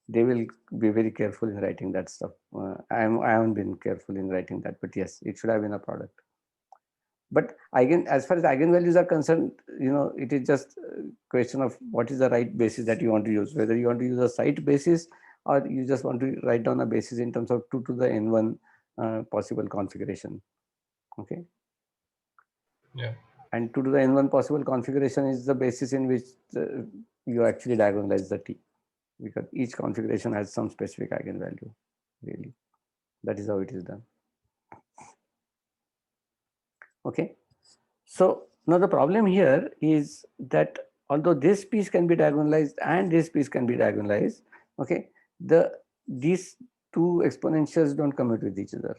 they will be very careful in writing that stuff. I haven't been careful in writing that, but yes, it should have been a product. But as far as eigenvalues are concerned, it is just a question of what is the right basis that you want to use, whether you want to use a site basis or you just want to write down a basis in terms of 2 to the n1 possible configuration. Okay. yeah. And 2 to the n1 possible configuration is the basis in which you actually diagonalize the T, because each configuration has some specific eigenvalue, really. That is how it is done. Okay. So now the problem here is that although this piece can be diagonalized and this piece can be diagonalized, okay, these two exponentials don't commute with each other.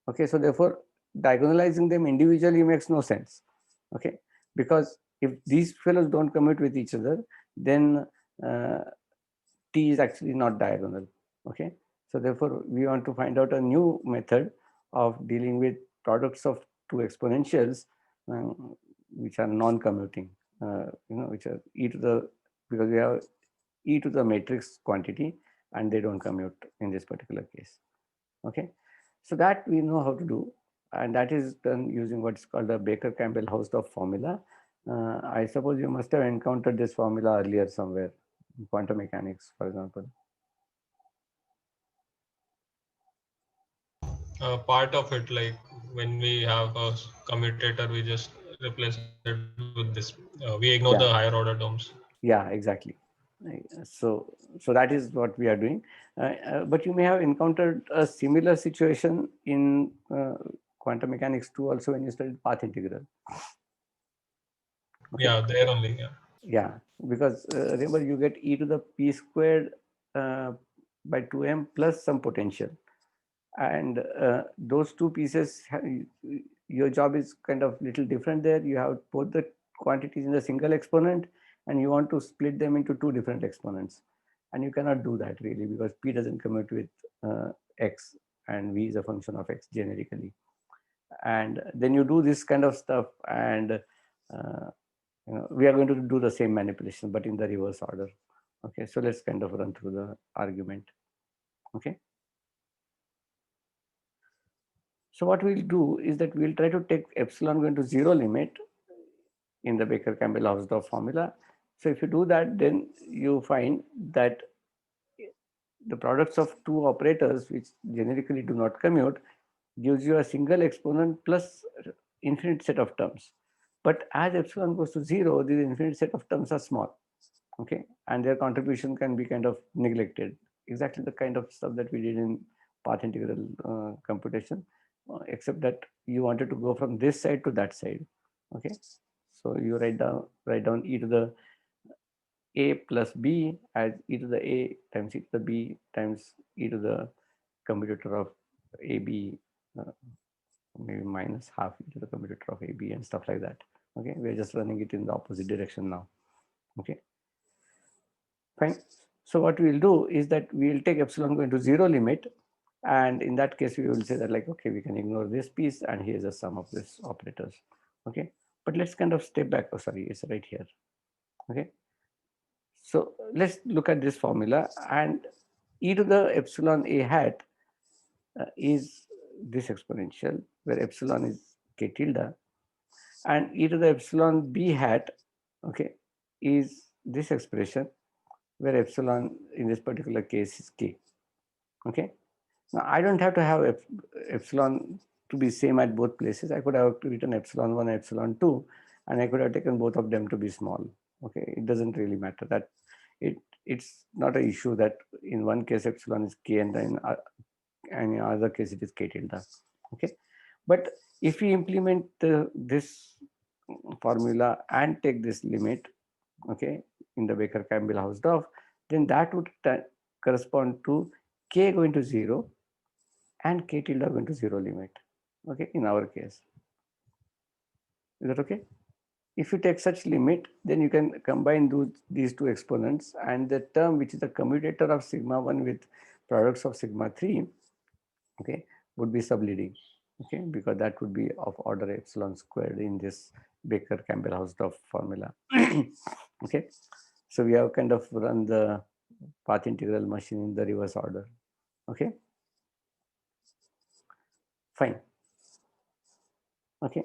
Okay, so therefore diagonalizing them individually makes no sense. Okay, because if these fellows don't commute with each other, then T is actually not diagonal. Okay, so therefore we want to find out a new method of dealing with products of two exponentials which are non-commuting, which are because we have e to the matrix quantity and they don't commute in this particular case. Okay, so that we know how to do, and that is done using what's called the Baker-Campbell-Hausdorff formula. I suppose you must have encountered this formula earlier somewhere, in quantum mechanics, for example. Part of it, like when we have a commutator, we just replace it with this. We ignore the higher order terms. Yeah, exactly. So that is what we are doing. But you may have encountered a similar situation in quantum mechanics too, also when you studied path integral. Okay. Yeah, there only. Yeah. Yeah, because remember you get e to the p squared by 2m plus some potential. And those two pieces, your job is kind of little different there. You have both the quantities in the single exponent, and you want to split them into two different exponents. And you cannot do that really, because p doesn't commute with x, and v is a function of x generically. And then you do this kind of stuff, and we are going to do the same manipulation, but in the reverse order. Okay, so let's kind of run through the argument. Okay. So what we'll do is that we'll try to take epsilon going to 0 limit in the Baker-Campbell-Hausdorff formula. So if you do that, then you find that the products of two operators, which generically do not commute, gives you a single exponent plus infinite set of terms. But as epsilon goes to 0, these infinite set of terms are small. Okay, and their contribution can be kind of neglected. Exactly the kind of stuff that we did in path integral computation, except that you wanted to go from this side to that side. Okay, so you write down e to the a plus b as e to the a times e to the b times e to the commutator of ab, maybe minus half e to the commutator of ab, and stuff like that. Okay, we're just running it in the opposite direction now. Okay, fine. So what we'll do is that we'll take epsilon going to 0 limit, and in that case we will say that, like, okay, we can ignore this piece, and here's the sum of these operators. Okay, but let's kind of step back. Oh, sorry, it's right here. Okay, so let's look at this formula, and e to the epsilon a hat is this exponential, where epsilon is k tilde, and e to the epsilon b hat, okay, is this expression, where epsilon in this particular case is k. Okay, now I don't have to have epsilon to be same at both places. I could have written epsilon 1 and epsilon 2, and I could have taken both of them to be small. Okay, it doesn't really matter. That it's not an issue that in one case epsilon is k, and then in other case it is k tilde. Okay, but if we implement this formula and take this limit, okay, in the Baker-Campbell-Hausdorff, then that would correspond to k going to 0 and k tilde going to 0 limit. Okay, in our case. Is that okay? If you take such limit, then you can combine these two exponents, and the term which is the commutator of sigma 1 with products of sigma 3, okay, would be subleading. Okay, because that would be of order epsilon squared in this Baker-Campbell-Hausdorff formula. Okay, so we have kind of run the path integral machine in the reverse order. Okay, fine. Okay,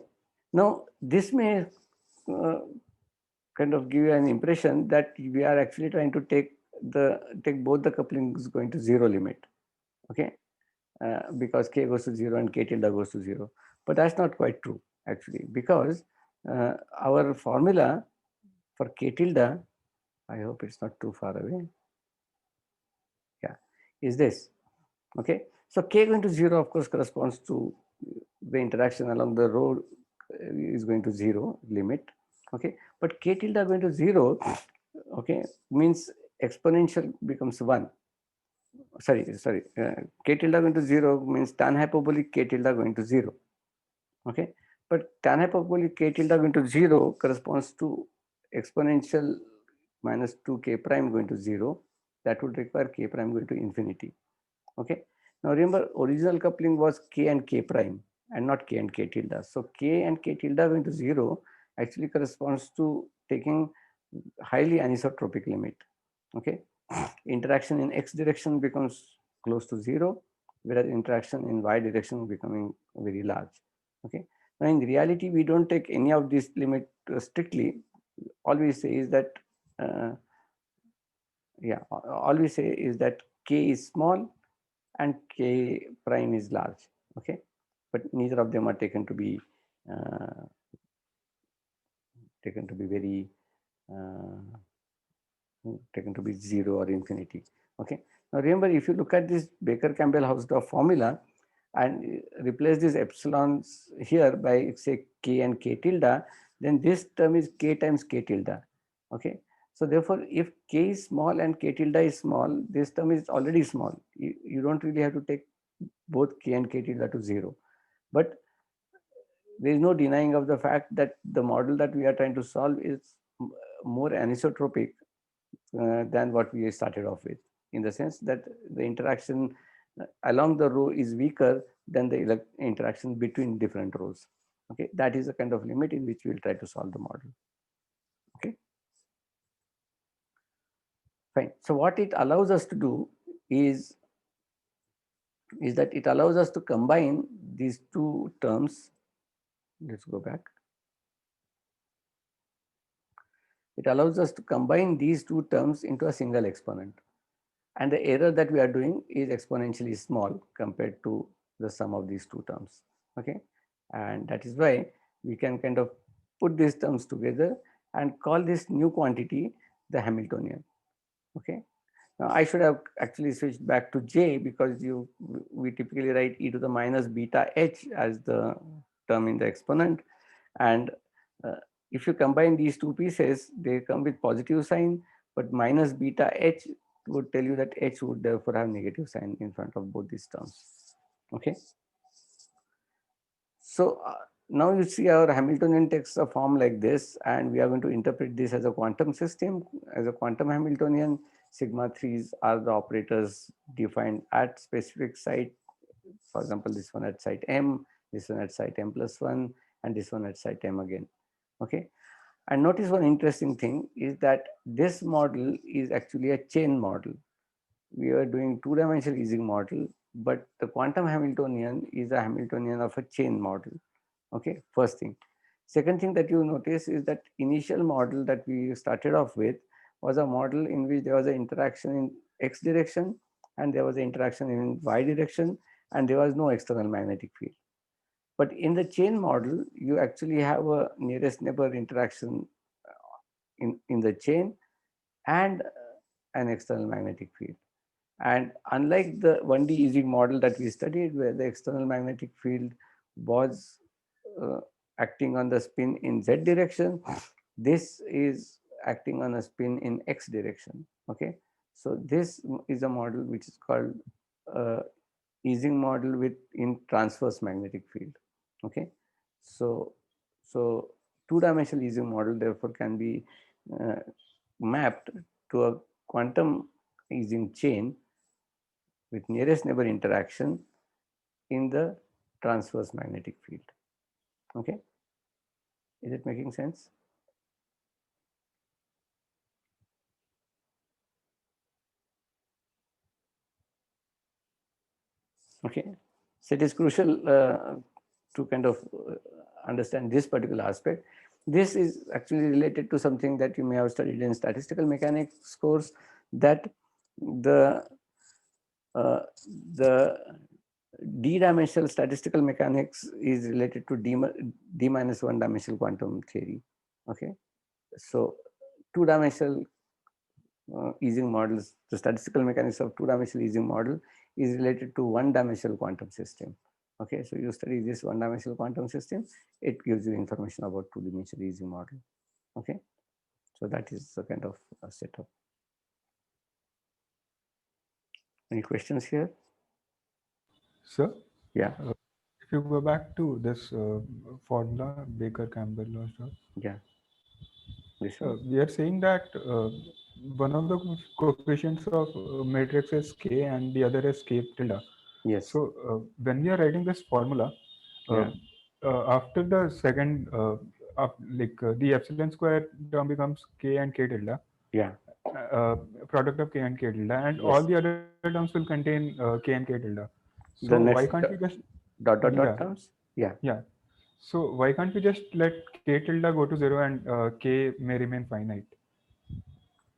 now this may kind of give you an impression that we are actually trying to take both the couplings going to 0 limit. Okay, because k goes to 0 and k tilde goes to 0, but that's not quite true actually, because our formula for k tilde, I hope it's not too far away, yeah, is this. Okay, so k going to 0 of course corresponds to the interaction along the road is going to 0 limit. Okay, but k tilde going to 0, okay, means exponential becomes 1. Sorry, k tilde going to 0 means tan hyperbolic k tilde going to 0. Okay, but tan hyperbolic k tilde going to 0 corresponds to exponential minus 2k prime going to 0. That would require k prime going to infinity. Okay, now remember, original coupling was k and k prime and not k and k tilde. So k and k tilde going to 0 actually corresponds to taking highly anisotropic limit. Okay, interaction in x direction becomes close to 0, whereas interaction in y direction becoming very large. Okay, now in reality we don't take any of this limit strictly. All we say is that k is small and k prime is large. Okay, but neither of them are taken to be very taken to be 0 or infinity. Okay, now remember, if you look at this Baker-Campbell-Hausdorff formula and replace these epsilons here by say k and k tilde, then this term is k times k tilde. Okay, So therefore, if k is small and k tilde is small, this term is already small. You don't really have to take both k and k tilde to 0. But there is no denying of the fact that the model that we are trying to solve is more anisotropic than what we started off with, in the sense that the interaction along the row is weaker than the interaction between different rows. Okay, that is the kind of limit in which we will try to solve the model. Okay, fine. So what it allows us to do is that it allows us to combine these two terms. Let's go back. It allows us to combine these two terms into a single exponent. And the error that we are doing is exponentially small compared to the sum of these two terms. Okay. And that is why we can kind of put these terms together and call this new quantity the Hamiltonian. Okay. Now I should have actually switched back to J, because we typically write e to the minus beta h as the term in the exponent. And if you combine these two pieces, they come with positive sign, but minus beta h would tell you that h would therefore have negative sign in front of both these terms. Okay. So now you see our Hamiltonian takes a form like this, and we are going to interpret this as a quantum system, as a quantum Hamiltonian. Sigma 3s are the operators defined at specific site. For example, this one at site m, this one at site m plus 1, and this one at site m again. Okay. And notice one interesting thing is that this model is actually a chain model. We are doing two-dimensional Ising model, but the quantum Hamiltonian is a Hamiltonian of a chain model. Okay, first thing. Second thing that you notice is that initial model that we started off with was a model in which there was an interaction in x direction, and there was an interaction in y direction, and there was no external magnetic field. But in the chain model, you actually have a nearest neighbor interaction in the chain and an external magnetic field. And unlike the 1D Ising model that we studied, where the external magnetic field was acting on the spin in z direction, this is acting on a spin in x direction. Okay, so this is a model which is called Ising model with in transverse magnetic field. Okay, so two-dimensional Ising model therefore can be mapped to a quantum Ising chain with nearest neighbor interaction in the transverse magnetic field. Okay, is it making sense? Okay, so it is crucial to kind of understand this particular aspect. This is actually related to something that you may have studied in statistical mechanics course, that the uh, the d-dimensional statistical mechanics is related to d minus one dimensional quantum theory. Okay, so two-dimensional Ising models, the statistical mechanics of two-dimensional Ising model is related to one-dimensional quantum system. Okay, so you study this one-dimensional quantum system, it gives you information about two-dimensional Ising model. Okay, so that is the kind of setup. Any questions here? Sir? Yeah. If you go back to this formula, Baker-Campbell laws, Yeah. This one? we are saying that one of the coefficients of matrix is k and the other is k tilde. Yes. So when we are writing this formula, Yeah. after the second, the epsilon square term becomes k and k tilde. Yeah. Product of k and k tilde, and Yes. all the other terms will contain k and k tilde. So The why next can't we just dot yeah terms? Yeah. yeah? So why can't we just let k tilde go to 0 and k may remain finite?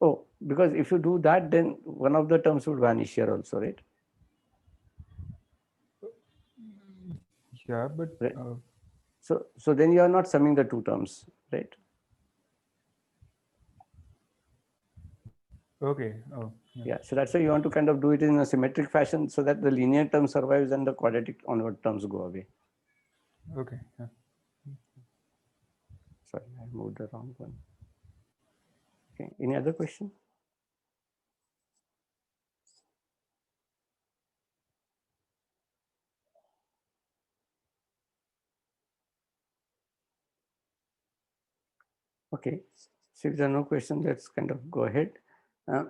Oh, because if you do that, then one of the terms would vanish here also, right? Yeah, but Right. So then you are not summing the two terms, right? okay. Oh, Yeah. So that's why you want to kind of do it in a symmetric fashion so that the linear term survives and the quadratic onward terms go away. okay. Yeah. Sorry, I moved the wrong one. Okay, any other question? Okay, so if there are no questions, let's kind of go ahead. Uh,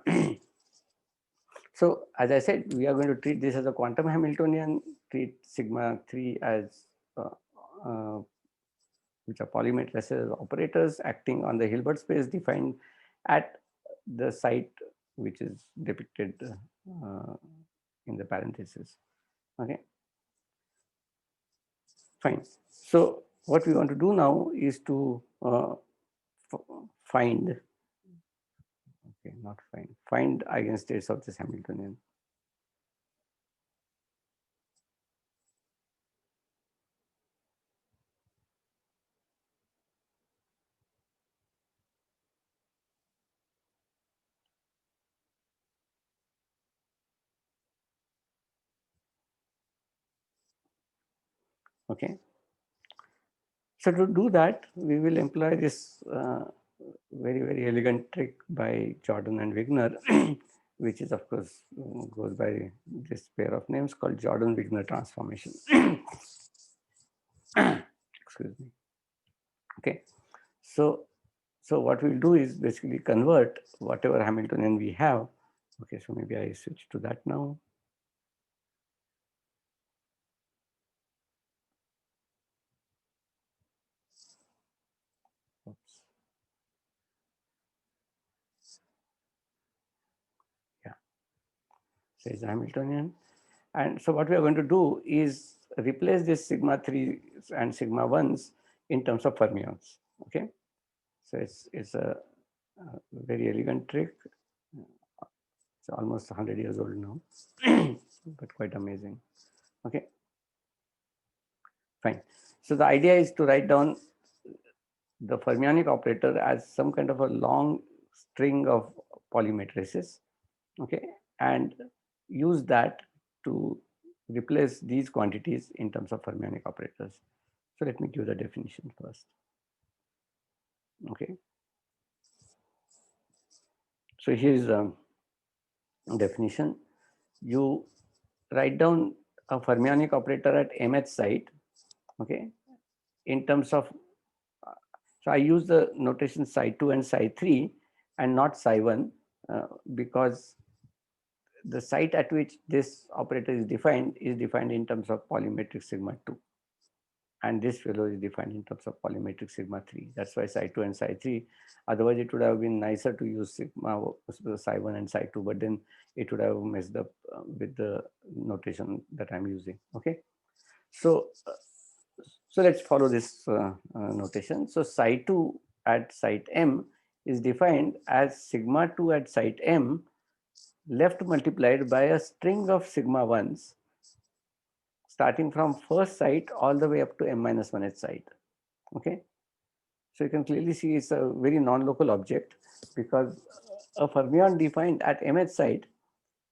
so as I said, we are going to treat this as a quantum Hamiltonian, treat sigma 3 as uh, which are Pauli matrices operators acting on the Hilbert space defined at the site which is depicted in the parenthesis. Okay, fine. So what we want to do now is to find, okay, not find eigenstates of this Hamiltonian. Okay. So to do that, we will employ this very, very elegant trick by Jordan and Wigner, which is of course goes by this pair of names called Jordan-Wigner transformation. Excuse me. Okay. So what we'll do is basically convert whatever Hamiltonian we have. Okay, so maybe I switch to that now. Oops. Yeah, so it's Hamiltonian. And so what we are going to do is replace this sigma 3 and sigma 1s in terms of fermions. Okay, so it's a very elegant trick. It's almost 100 years old now, but quite amazing. Okay, fine. So the idea is to write down the fermionic operator as some kind of a long string of Pauli matrices. Okay, and use that to replace these quantities in terms of fermionic operators. So let me give the definition first. Okay, so here's a definition. You write down a fermionic operator at mth site, okay, in terms of, so I use the notation psi2 and psi3 and not psi1 because the site at which this operator is defined in terms of Pauli matrix sigma 2. And this fellow is defined in terms of Pauli matrix sigma 3. That's why psi2 and psi3. Otherwise, it would have been nicer to use sigma psi1 and psi2, but then it would have messed up with the notation that I'm using. Okay, so so let's follow this notation. So psi2 at site M is defined as sigma 2 at site M left multiplied by a string of sigma 1s starting from first site all the way up to m minus 1th site. Okay, so you can clearly see it's a very non-local object because a fermion defined at mth site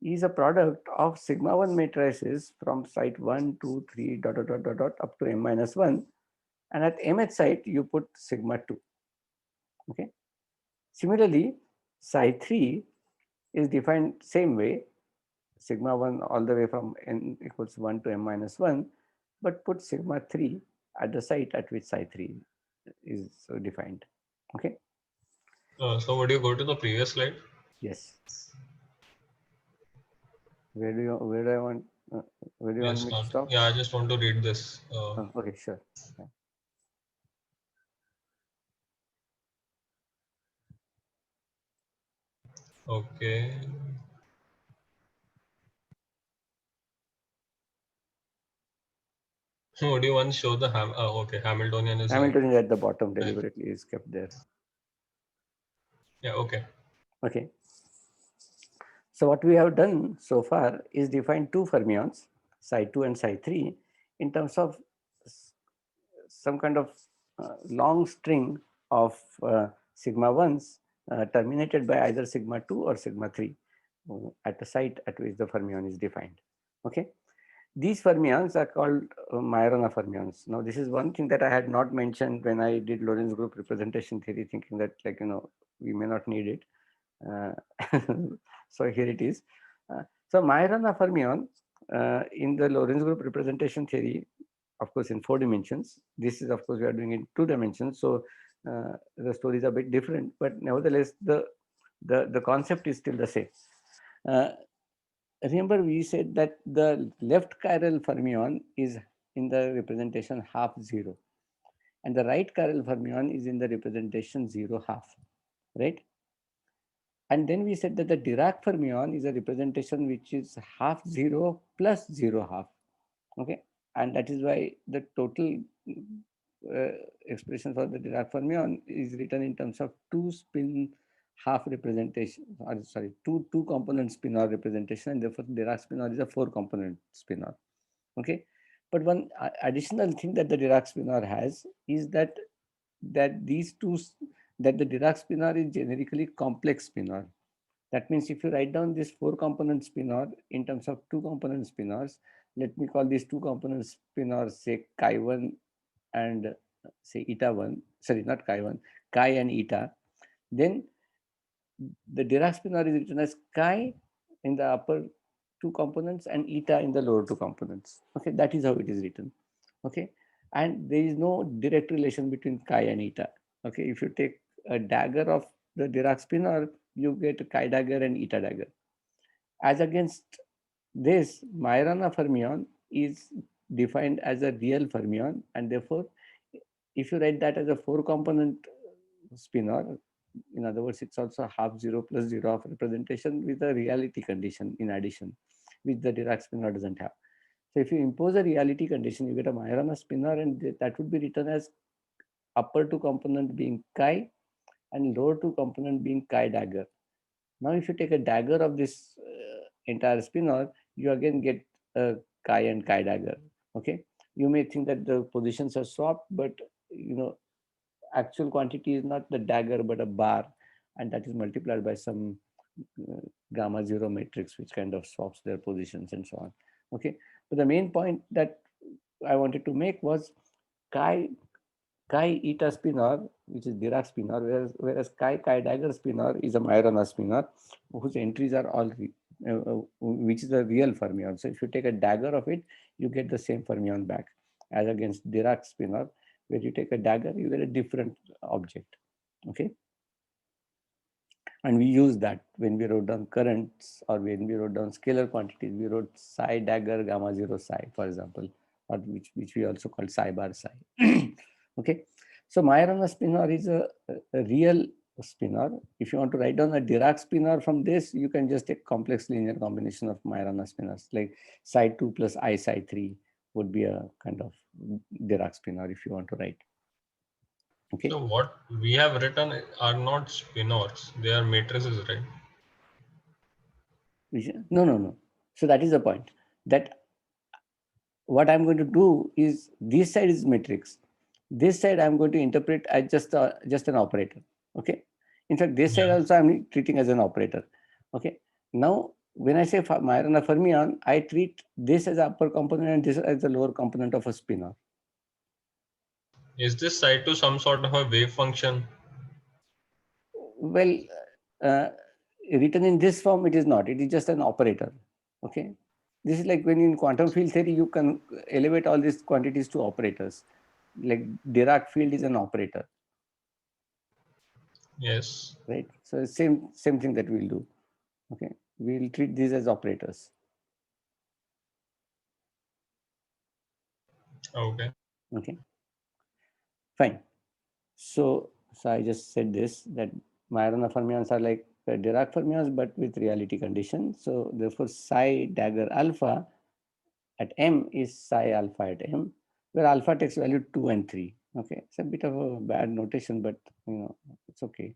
is a product of sigma 1 matrices from site 1, 2, 3, dot, dot, dot, dot, dot, up to m minus 1. And at mth site, you put sigma 2. Okay. Similarly, psi 3 is defined same way, sigma 1 all the way from n equals 1 to m minus 1, but put sigma 3 at the site at which psi 3 is defined. Okay. So would you go to the previous slide? Yes. Where do you want me to stop? Yeah, I just want to read this. Okay, sure. Yeah. Okay. Would you want to show the okay, Hamiltonian is Hamiltonian is at the bottom, deliberately is kept there. Yeah, okay. Okay. So what we have done so far is define two fermions, psi 2 and psi 3, in terms of some kind of long string of sigma 1s terminated by either sigma 2 or sigma 3 at the site at which the fermion is defined. Okay. these fermions are called Majorana fermions. Now, this is one thing that I had not mentioned when I did Lorentz group representation theory, thinking that, like, we may not need it. So here it is. So Majorana fermion in the Lorentz group representation theory, of course, in 4 dimensions. This is, of course, we are doing in 2 dimensions. So the story is a bit different, but nevertheless, the concept is still the same. Uh, Remember, we said that the left chiral fermion is in the representation half zero, and the right chiral fermion is in the representation 0 half, right? And then we said that the Dirac fermion is a representation which is half zero plus 0 half, okay? And that is why the total uh, expression for the Dirac fermion is written in terms of 2 spin half representation, or sorry, two component spinor representation, and therefore Dirac spinor is a 4 component spinor, okay? But one additional thing that the Dirac spinor has is that these two, that the Dirac spinor is generically complex spinor. That means if you write down this 4 component spinor in terms of 2 component spinors, let me call these 2 component spinors, say chi1 and say eta 1, sorry, not chi1, chi and eta, then the Dirac spinor is written as chi in the upper 2 components and eta in the lower 2 components. Okay, that is how it is written. Okay, and there is no direct relation between chi and eta. Okay, if you take a dagger of the Dirac spinor, you get chi dagger and eta dagger. As against this, Majorana fermion is defined as a real fermion, and therefore, if you write that as a 4 component spinor, in other words, it's also half zero plus 0 of representation with a reality condition in addition, which the Dirac spinor doesn't have. So if you impose a reality condition, you get a Majorana spinor, and that would be written as upper 2 component being chi and lower 2 component being chi dagger. Now, if you take a dagger of this entire spinor, you again get a chi and chi dagger. Okay, you may think that the positions are swapped, but actual quantity is not the dagger but a bar, and that is multiplied by some gamma zero matrix, which kind of swaps their positions and so on. Okay, but the main point that I wanted to make was chi eta spinor, which is Dirac spinor, whereas chi dagger spinor is a Majorana spinor, whose entries are all which is a real fermion. So if you take a dagger of it, you get the same fermion back, as against Dirac spinor, where you take a dagger, you get a different object. Okay, and we use that when we wrote down currents, or when we wrote down scalar quantities. We wrote psi dagger gamma zero psi, for example, or which we also call psi bar psi. Okay, so Majorana spinor is a real spinor. If you want to write down a Dirac spinor from this, you can just take complex linear combination of Majorana spinors, like psi 2 plus I psi 3 would be a kind of Dirac spinor if you want to write. Okay. So what we have written are not spinors; they are matrices, right? No. So that is the point. That what I'm going to do is, this side is matrix. This side I'm going to interpret as just an operator. Okay. In fact, this side also I'm treating as an operator. Okay. Now, when I say Majorana fermion, I treat this as upper component and this as the lower component of a spinor. Is this psi 2 some sort of a wave function? Well, written in this form, it is not. It is just an operator. Okay. This is like when in quantum field theory, you can elevate all these quantities to operators. Like Dirac field is an operator. Yes. Right. So same thing that we'll do. Okay. We'll treat these as operators. Okay. Okay. Fine. So I just said this, that Majorana fermions are like Dirac fermions, but with reality condition. So therefore, psi dagger alpha at M is psi alpha at M, where alpha takes value 2 and 3. Okay, it's a bit of a bad notation, but it's okay.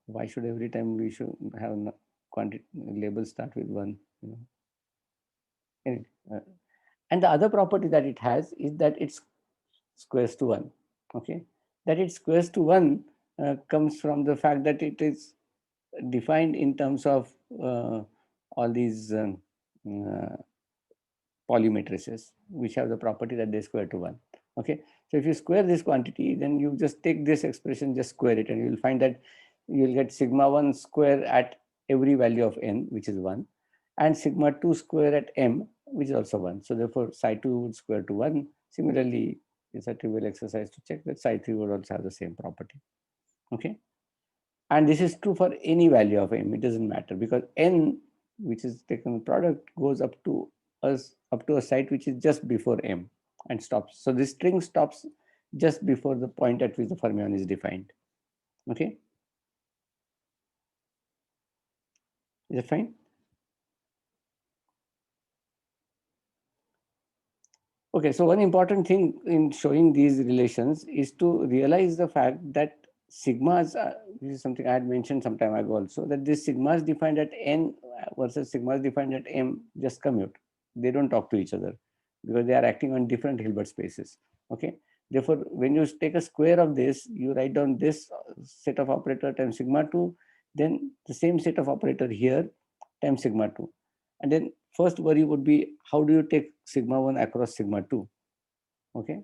Why should every time we should have quantity labels start with 1? Anyway, and the other property that it has is that it squares to 1. Okay, that it squares to 1 comes from the fact that it is defined in terms of all these Pauli matrices, which have the property that they square to 1. Okay, so if you square this quantity, then you just take this expression, just square it, and you will find that you will get sigma 1 square at every value of n, which is 1, and sigma 2 square at m, which is also 1. So therefore, psi 2 would square to 1. Similarly, it's a trivial exercise to check that psi 3 would also have the same property. Okay, and this is true for any value of m. It doesn't matter, because n, which is taken product, goes up to a site which is just before m and stops. So this string stops just before the point at which the fermion is defined. Okay, is it fine? Okay, so one important thing in showing these relations is to realize the fact that sigmas, this is something I had mentioned some time ago also, that this sigmas defined at n versus sigmas defined at m just commute. They don't talk to each other because they are acting on different Hilbert spaces. Okay, therefore, when you take a square of this, you write down this set of operator times sigma 2, then the same set of operator here times sigma 2. And then first worry would be, how do you take sigma 1 across sigma 2? Okay,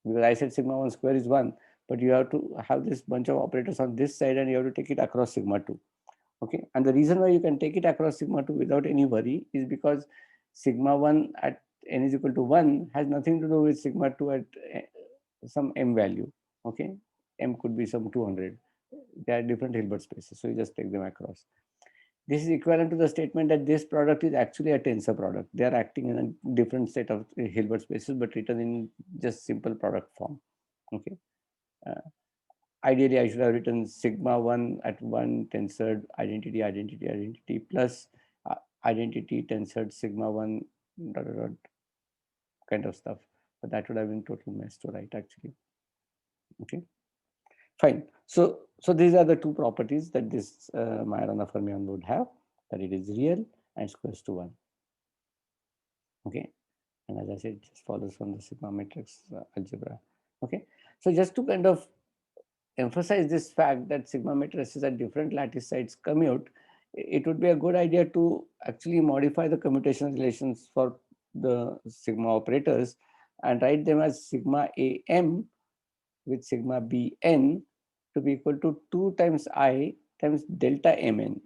because I said sigma 1 square is 1, but you have to have this bunch of operators on this side and you have to take it across sigma 2. Okay, and the reason why you can take it across sigma 2 without any worry is because sigma 1 at n is equal to 1 has nothing to do with sigma 2 at some m value. Okay, m could be some 200. They are different Hilbert spaces, so you just take them across. This is equivalent to the statement that this product is actually a tensor product. They are acting in a different set of Hilbert spaces, but written in just simple product form. Okay. Ideally, I should have written sigma 1 at 1 tensored identity plus identity tensored sigma 1 dot, dot, dot, kind of stuff. But that would have been total mess to write actually. Okay. Fine. So these are the two properties that this Majorana fermion would have, that it is real and squares to 1. Okay, and as I said, it just follows from the sigma matrix algebra. Okay, so just to kind of emphasize this fact that sigma matrices at different lattice sites commute, it would be a good idea to actually modify the commutation relations for the sigma operators and write them as sigma am with sigma bn to be equal to 2 times I times delta mn.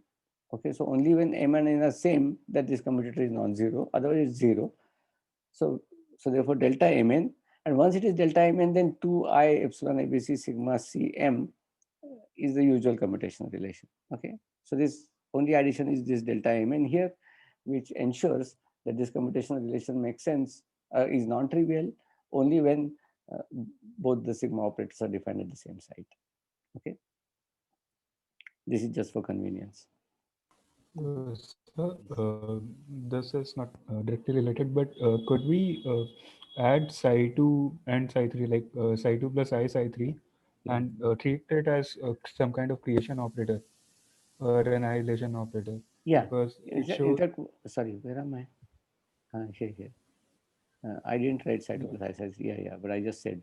Okay, so only when m and n are same that this commutator is non-zero, otherwise it's 0. So therefore delta mn, and once it is delta mn, then 2I epsilon abc sigma cm is the usual commutation relation. Okay, so this only addition is this delta mn here, which ensures that this commutation relation makes sense, is non-trivial only when both the sigma operators are defined at the same site. Okay, this is just for convenience. Sir, this is not directly related, but could we add psi 2 and psi 3, like psi 2 plus I psi 3, and treat it as some kind of creation operator or annihilation operator? Yeah, Because it in shows. fact, sorry, where am I? Here. I didn't write psi 2 plus I psi 3. Yeah, but I just said,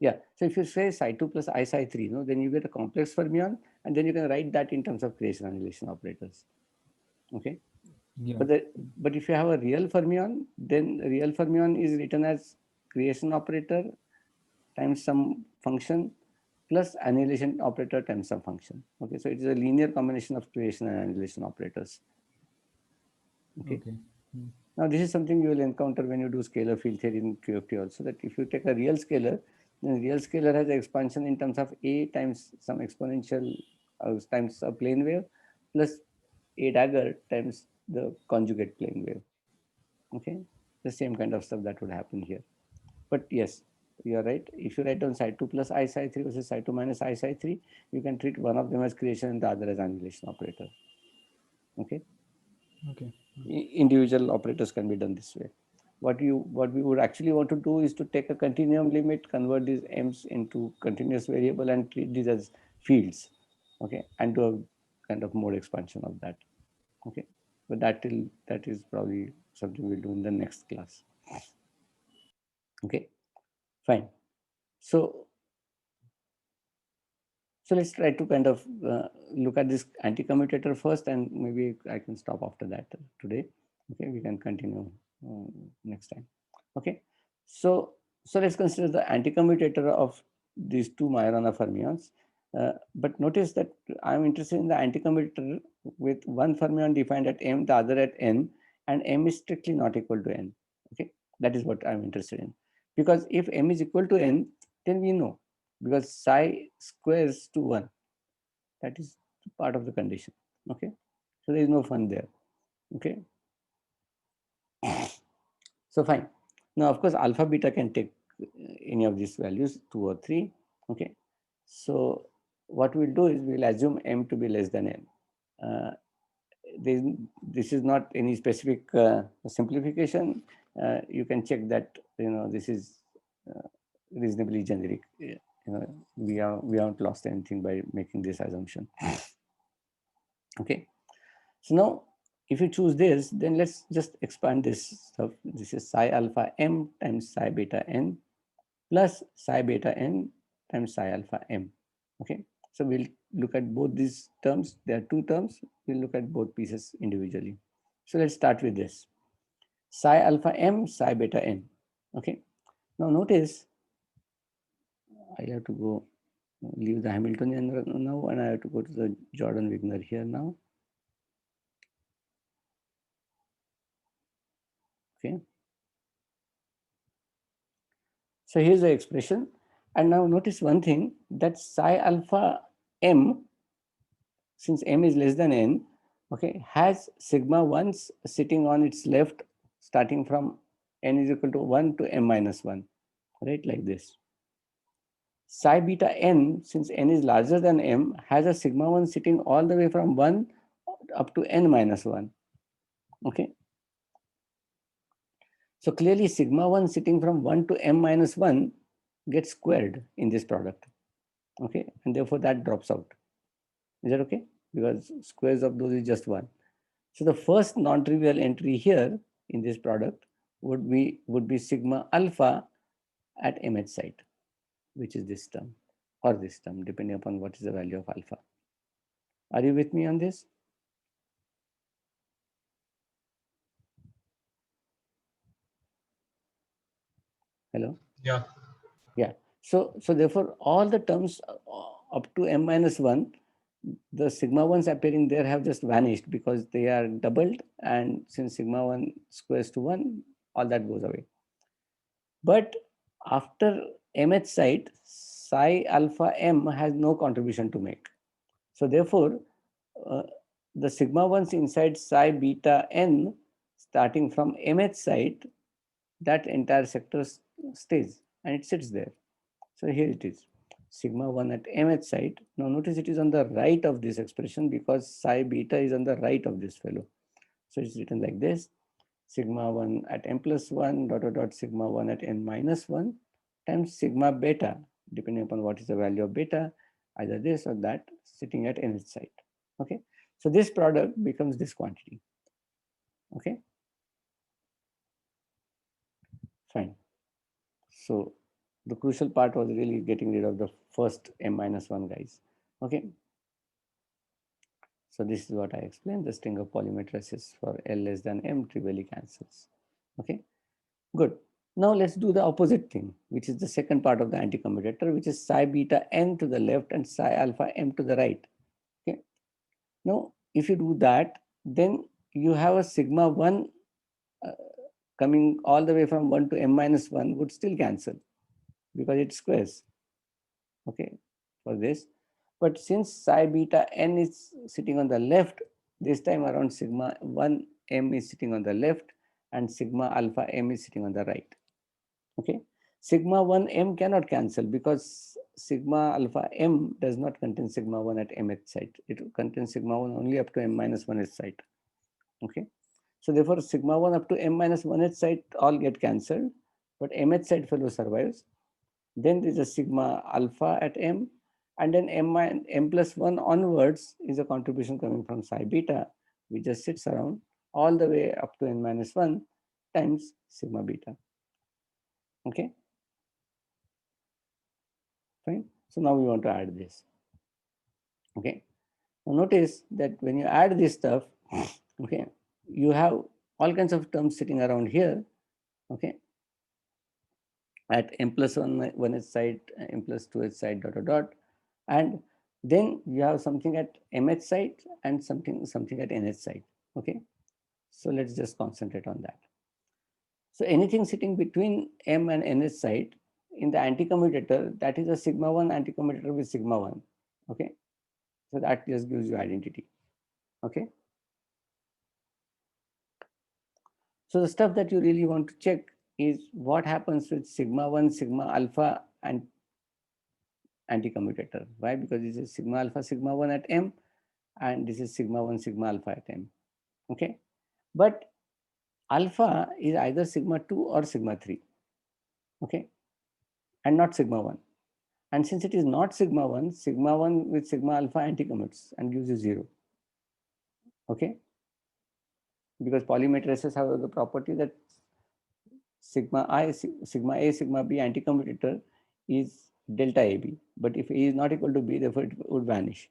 yeah. So if you say psi 2 plus I psi 3, no, then you get a complex fermion, and then you can write that in terms of creation annihilation operators. Okay. Yeah. But if you have a real fermion, then real fermion is written as creation operator times some function plus annihilation operator times some function. Okay, so it is a linear combination of creation and annihilation operators. Okay. Mm. Now this is something you will encounter when you do scalar field theory in QFT also, that if you take a real scalar, then real scalar has an expansion in terms of A times some exponential times a plane wave plus A dagger times the conjugate plane wave. Okay, the same kind of stuff that would happen here. But yes, you are right. If you write down psi 2 plus I psi 3 versus psi 2 minus I psi 3, you can treat one of them as creation and the other as annihilation operator. Okay. Okay. Individual operators can be done this way. What we would actually want to do is to take a continuum limit, convert these m's into continuous variable, and treat these as fields. Okay, and do a kind of mode expansion of that. Okay, but that is probably something we'll do in the next class. Okay, fine. So let's try to kind of look at this anti-commutator first, and maybe I can stop after that today. Okay, we can continue next time. Okay, so let's consider the anticommutator of these two Majorana fermions. But notice that I'm interested in the anticommutator with one fermion defined at m, the other at n, and m is strictly not equal to n. Okay, that is what I'm interested in. Because if m is equal to n, then we know, because psi squares to 1. That is part of the condition. Okay, so there is no fun there. Okay, so fine. Now, of course, alpha beta can take any of these values, 2 or 3. Okay, so what we'll do is we'll assume m to be less than n. Uh, this is not any specific simplification. You can check that, this is reasonably generic. We haven't lost anything by making this assumption. Okay, so now if you choose this, then let's just expand this stuff. This is psi alpha m times psi beta n plus psi beta n times psi alpha m. Okay, so we'll look at both these terms. There are two terms. We'll look at both pieces individually. So let's start with this. Psi alpha m, psi beta n. Okay, now notice I have to go leave the Hamiltonian now, and I have to go to the Jordan-Wigner here now. Okay, so here's the expression, and now notice one thing, that psi alpha m, since m is less than n, okay, has sigma 1s sitting on its left, starting from n is equal to 1 to m minus 1, right, like this. Psi beta n, since n is larger than m, has a sigma 1 sitting all the way from 1 up to n minus 1. Okay, so clearly sigma 1 sitting from 1 to m minus 1 gets squared in this product. Okay, and therefore that drops out. Is that okay? Because squares of those is just 1. So the first non-trivial entry here in this product would be sigma alpha at mth site, which is this term or this term, depending upon what is the value of alpha. Are you with me on this? Hello? Yeah. Yeah. So therefore all the terms up to m minus 1, the sigma 1s appearing there have just vanished because they are doubled, and since sigma 1 squares to 1, all that goes away. But after mth site, psi alpha m has no contribution to make. So therefore, uh, the sigma 1s inside psi beta n, starting from mth site, that entire sector stays and it sits there. So here it is, sigma 1 at mth site. Now notice it is on the right of this expression because psi beta is on the right of this fellow. So it's written like this: sigma 1 at m plus 1 dot dot dot sigma 1 at n minus 1 times sigma beta, depending upon what is the value of beta, either this or that, sitting at nth site. Okay, so this product becomes this quantity. Okay, fine. So the crucial part was really getting rid of the first m minus 1 guys. Okay, so this is what I explained. The string of Pauli matrices for L less than m trivially cancels. Okay, good. Now let's do the opposite thing, which is the second part of the anticommutator, which is psi beta n to the left and psi alpha m to the right. Okay. Now, if you do that, then you have a sigma 1 uh, coming all the way from 1 to m minus 1 would still cancel because it squares. Okay, for this. But since psi beta n is sitting on the left, this time around sigma 1 m is sitting on the left and sigma alpha m is sitting on the right. Okay, sigma 1 m cannot cancel because sigma alpha m does not contain sigma 1 at mth site. It contains sigma 1 only up to m minus 1th site. Okay, so therefore sigma 1 up to m minus 1th site all get cancelled, but mth site fellow survives. Then there is a sigma alpha at m, and then m plus 1 onwards is a contribution coming from psi beta, which just sits around all the way up to n minus 1 times sigma beta. Okay, fine. So now we want to add this. Okay, now notice that when you add this stuff, okay, you have all kinds of terms sitting around here, okay, at m plus 1 h side, m plus 2 h side, dot, dot, dot. And then you have something at mh side and something at nh side, okay. So let's just concentrate on that. So anything sitting between m and nh side in the anti-commutator, that is a sigma 1 anti-commutator with sigma 1, okay. So that just gives you identity, okay. So the stuff that you really want to check is what happens with sigma 1, sigma alpha and anti-commutator. Why? Because this is sigma alpha, sigma 1 at m, and this is sigma 1, sigma alpha at m, okay. But alpha is either sigma 2 or sigma 3, okay, and not sigma 1. And since it is not sigma 1 with sigma alpha anti-commutes and gives you 0, okay, because polymatrices have the property that sigma I, sigma A, sigma B anti-commutator is delta AB. But if A is not equal to B, therefore it would vanish.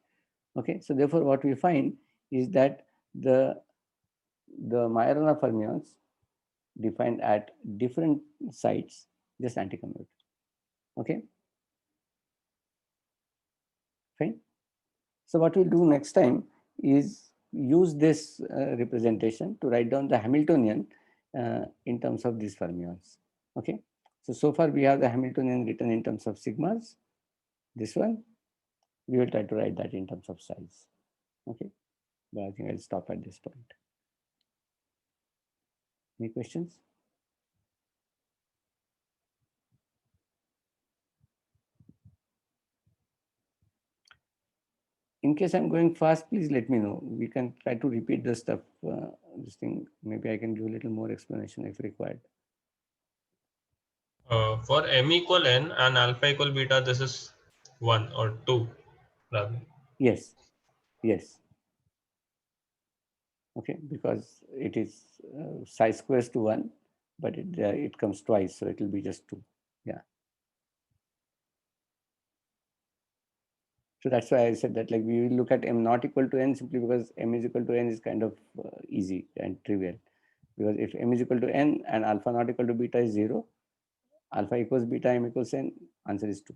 Okay, so therefore what we find is that the Majorana fermions defined at different sites just anti-commute. Okay, fine. So what we'll do next time is use this representation to write down the Hamiltonian in terms of these fermions. Okay, so far we have the Hamiltonian written in terms of sigmas. This one, we will try to write that in terms of size. Okay, but I think I'll stop at this point. Any questions? In case I'm going fast, please let me know. We can try to repeat the stuff. This thing, maybe I can give a little more explanation if required. For m equal n and alpha equal beta, this is 1 or 2 rather. Yes, yes. Okay, because it is psi squares to 1, but it comes twice, so it will be just 2. Yeah. So that's why I said that, like, we will look at m not equal to n simply because m is equal to n is kind of easy and trivial. Because if m is equal to n and alpha not equal to beta is 0, alpha equals beta, m equals n, answer is 2.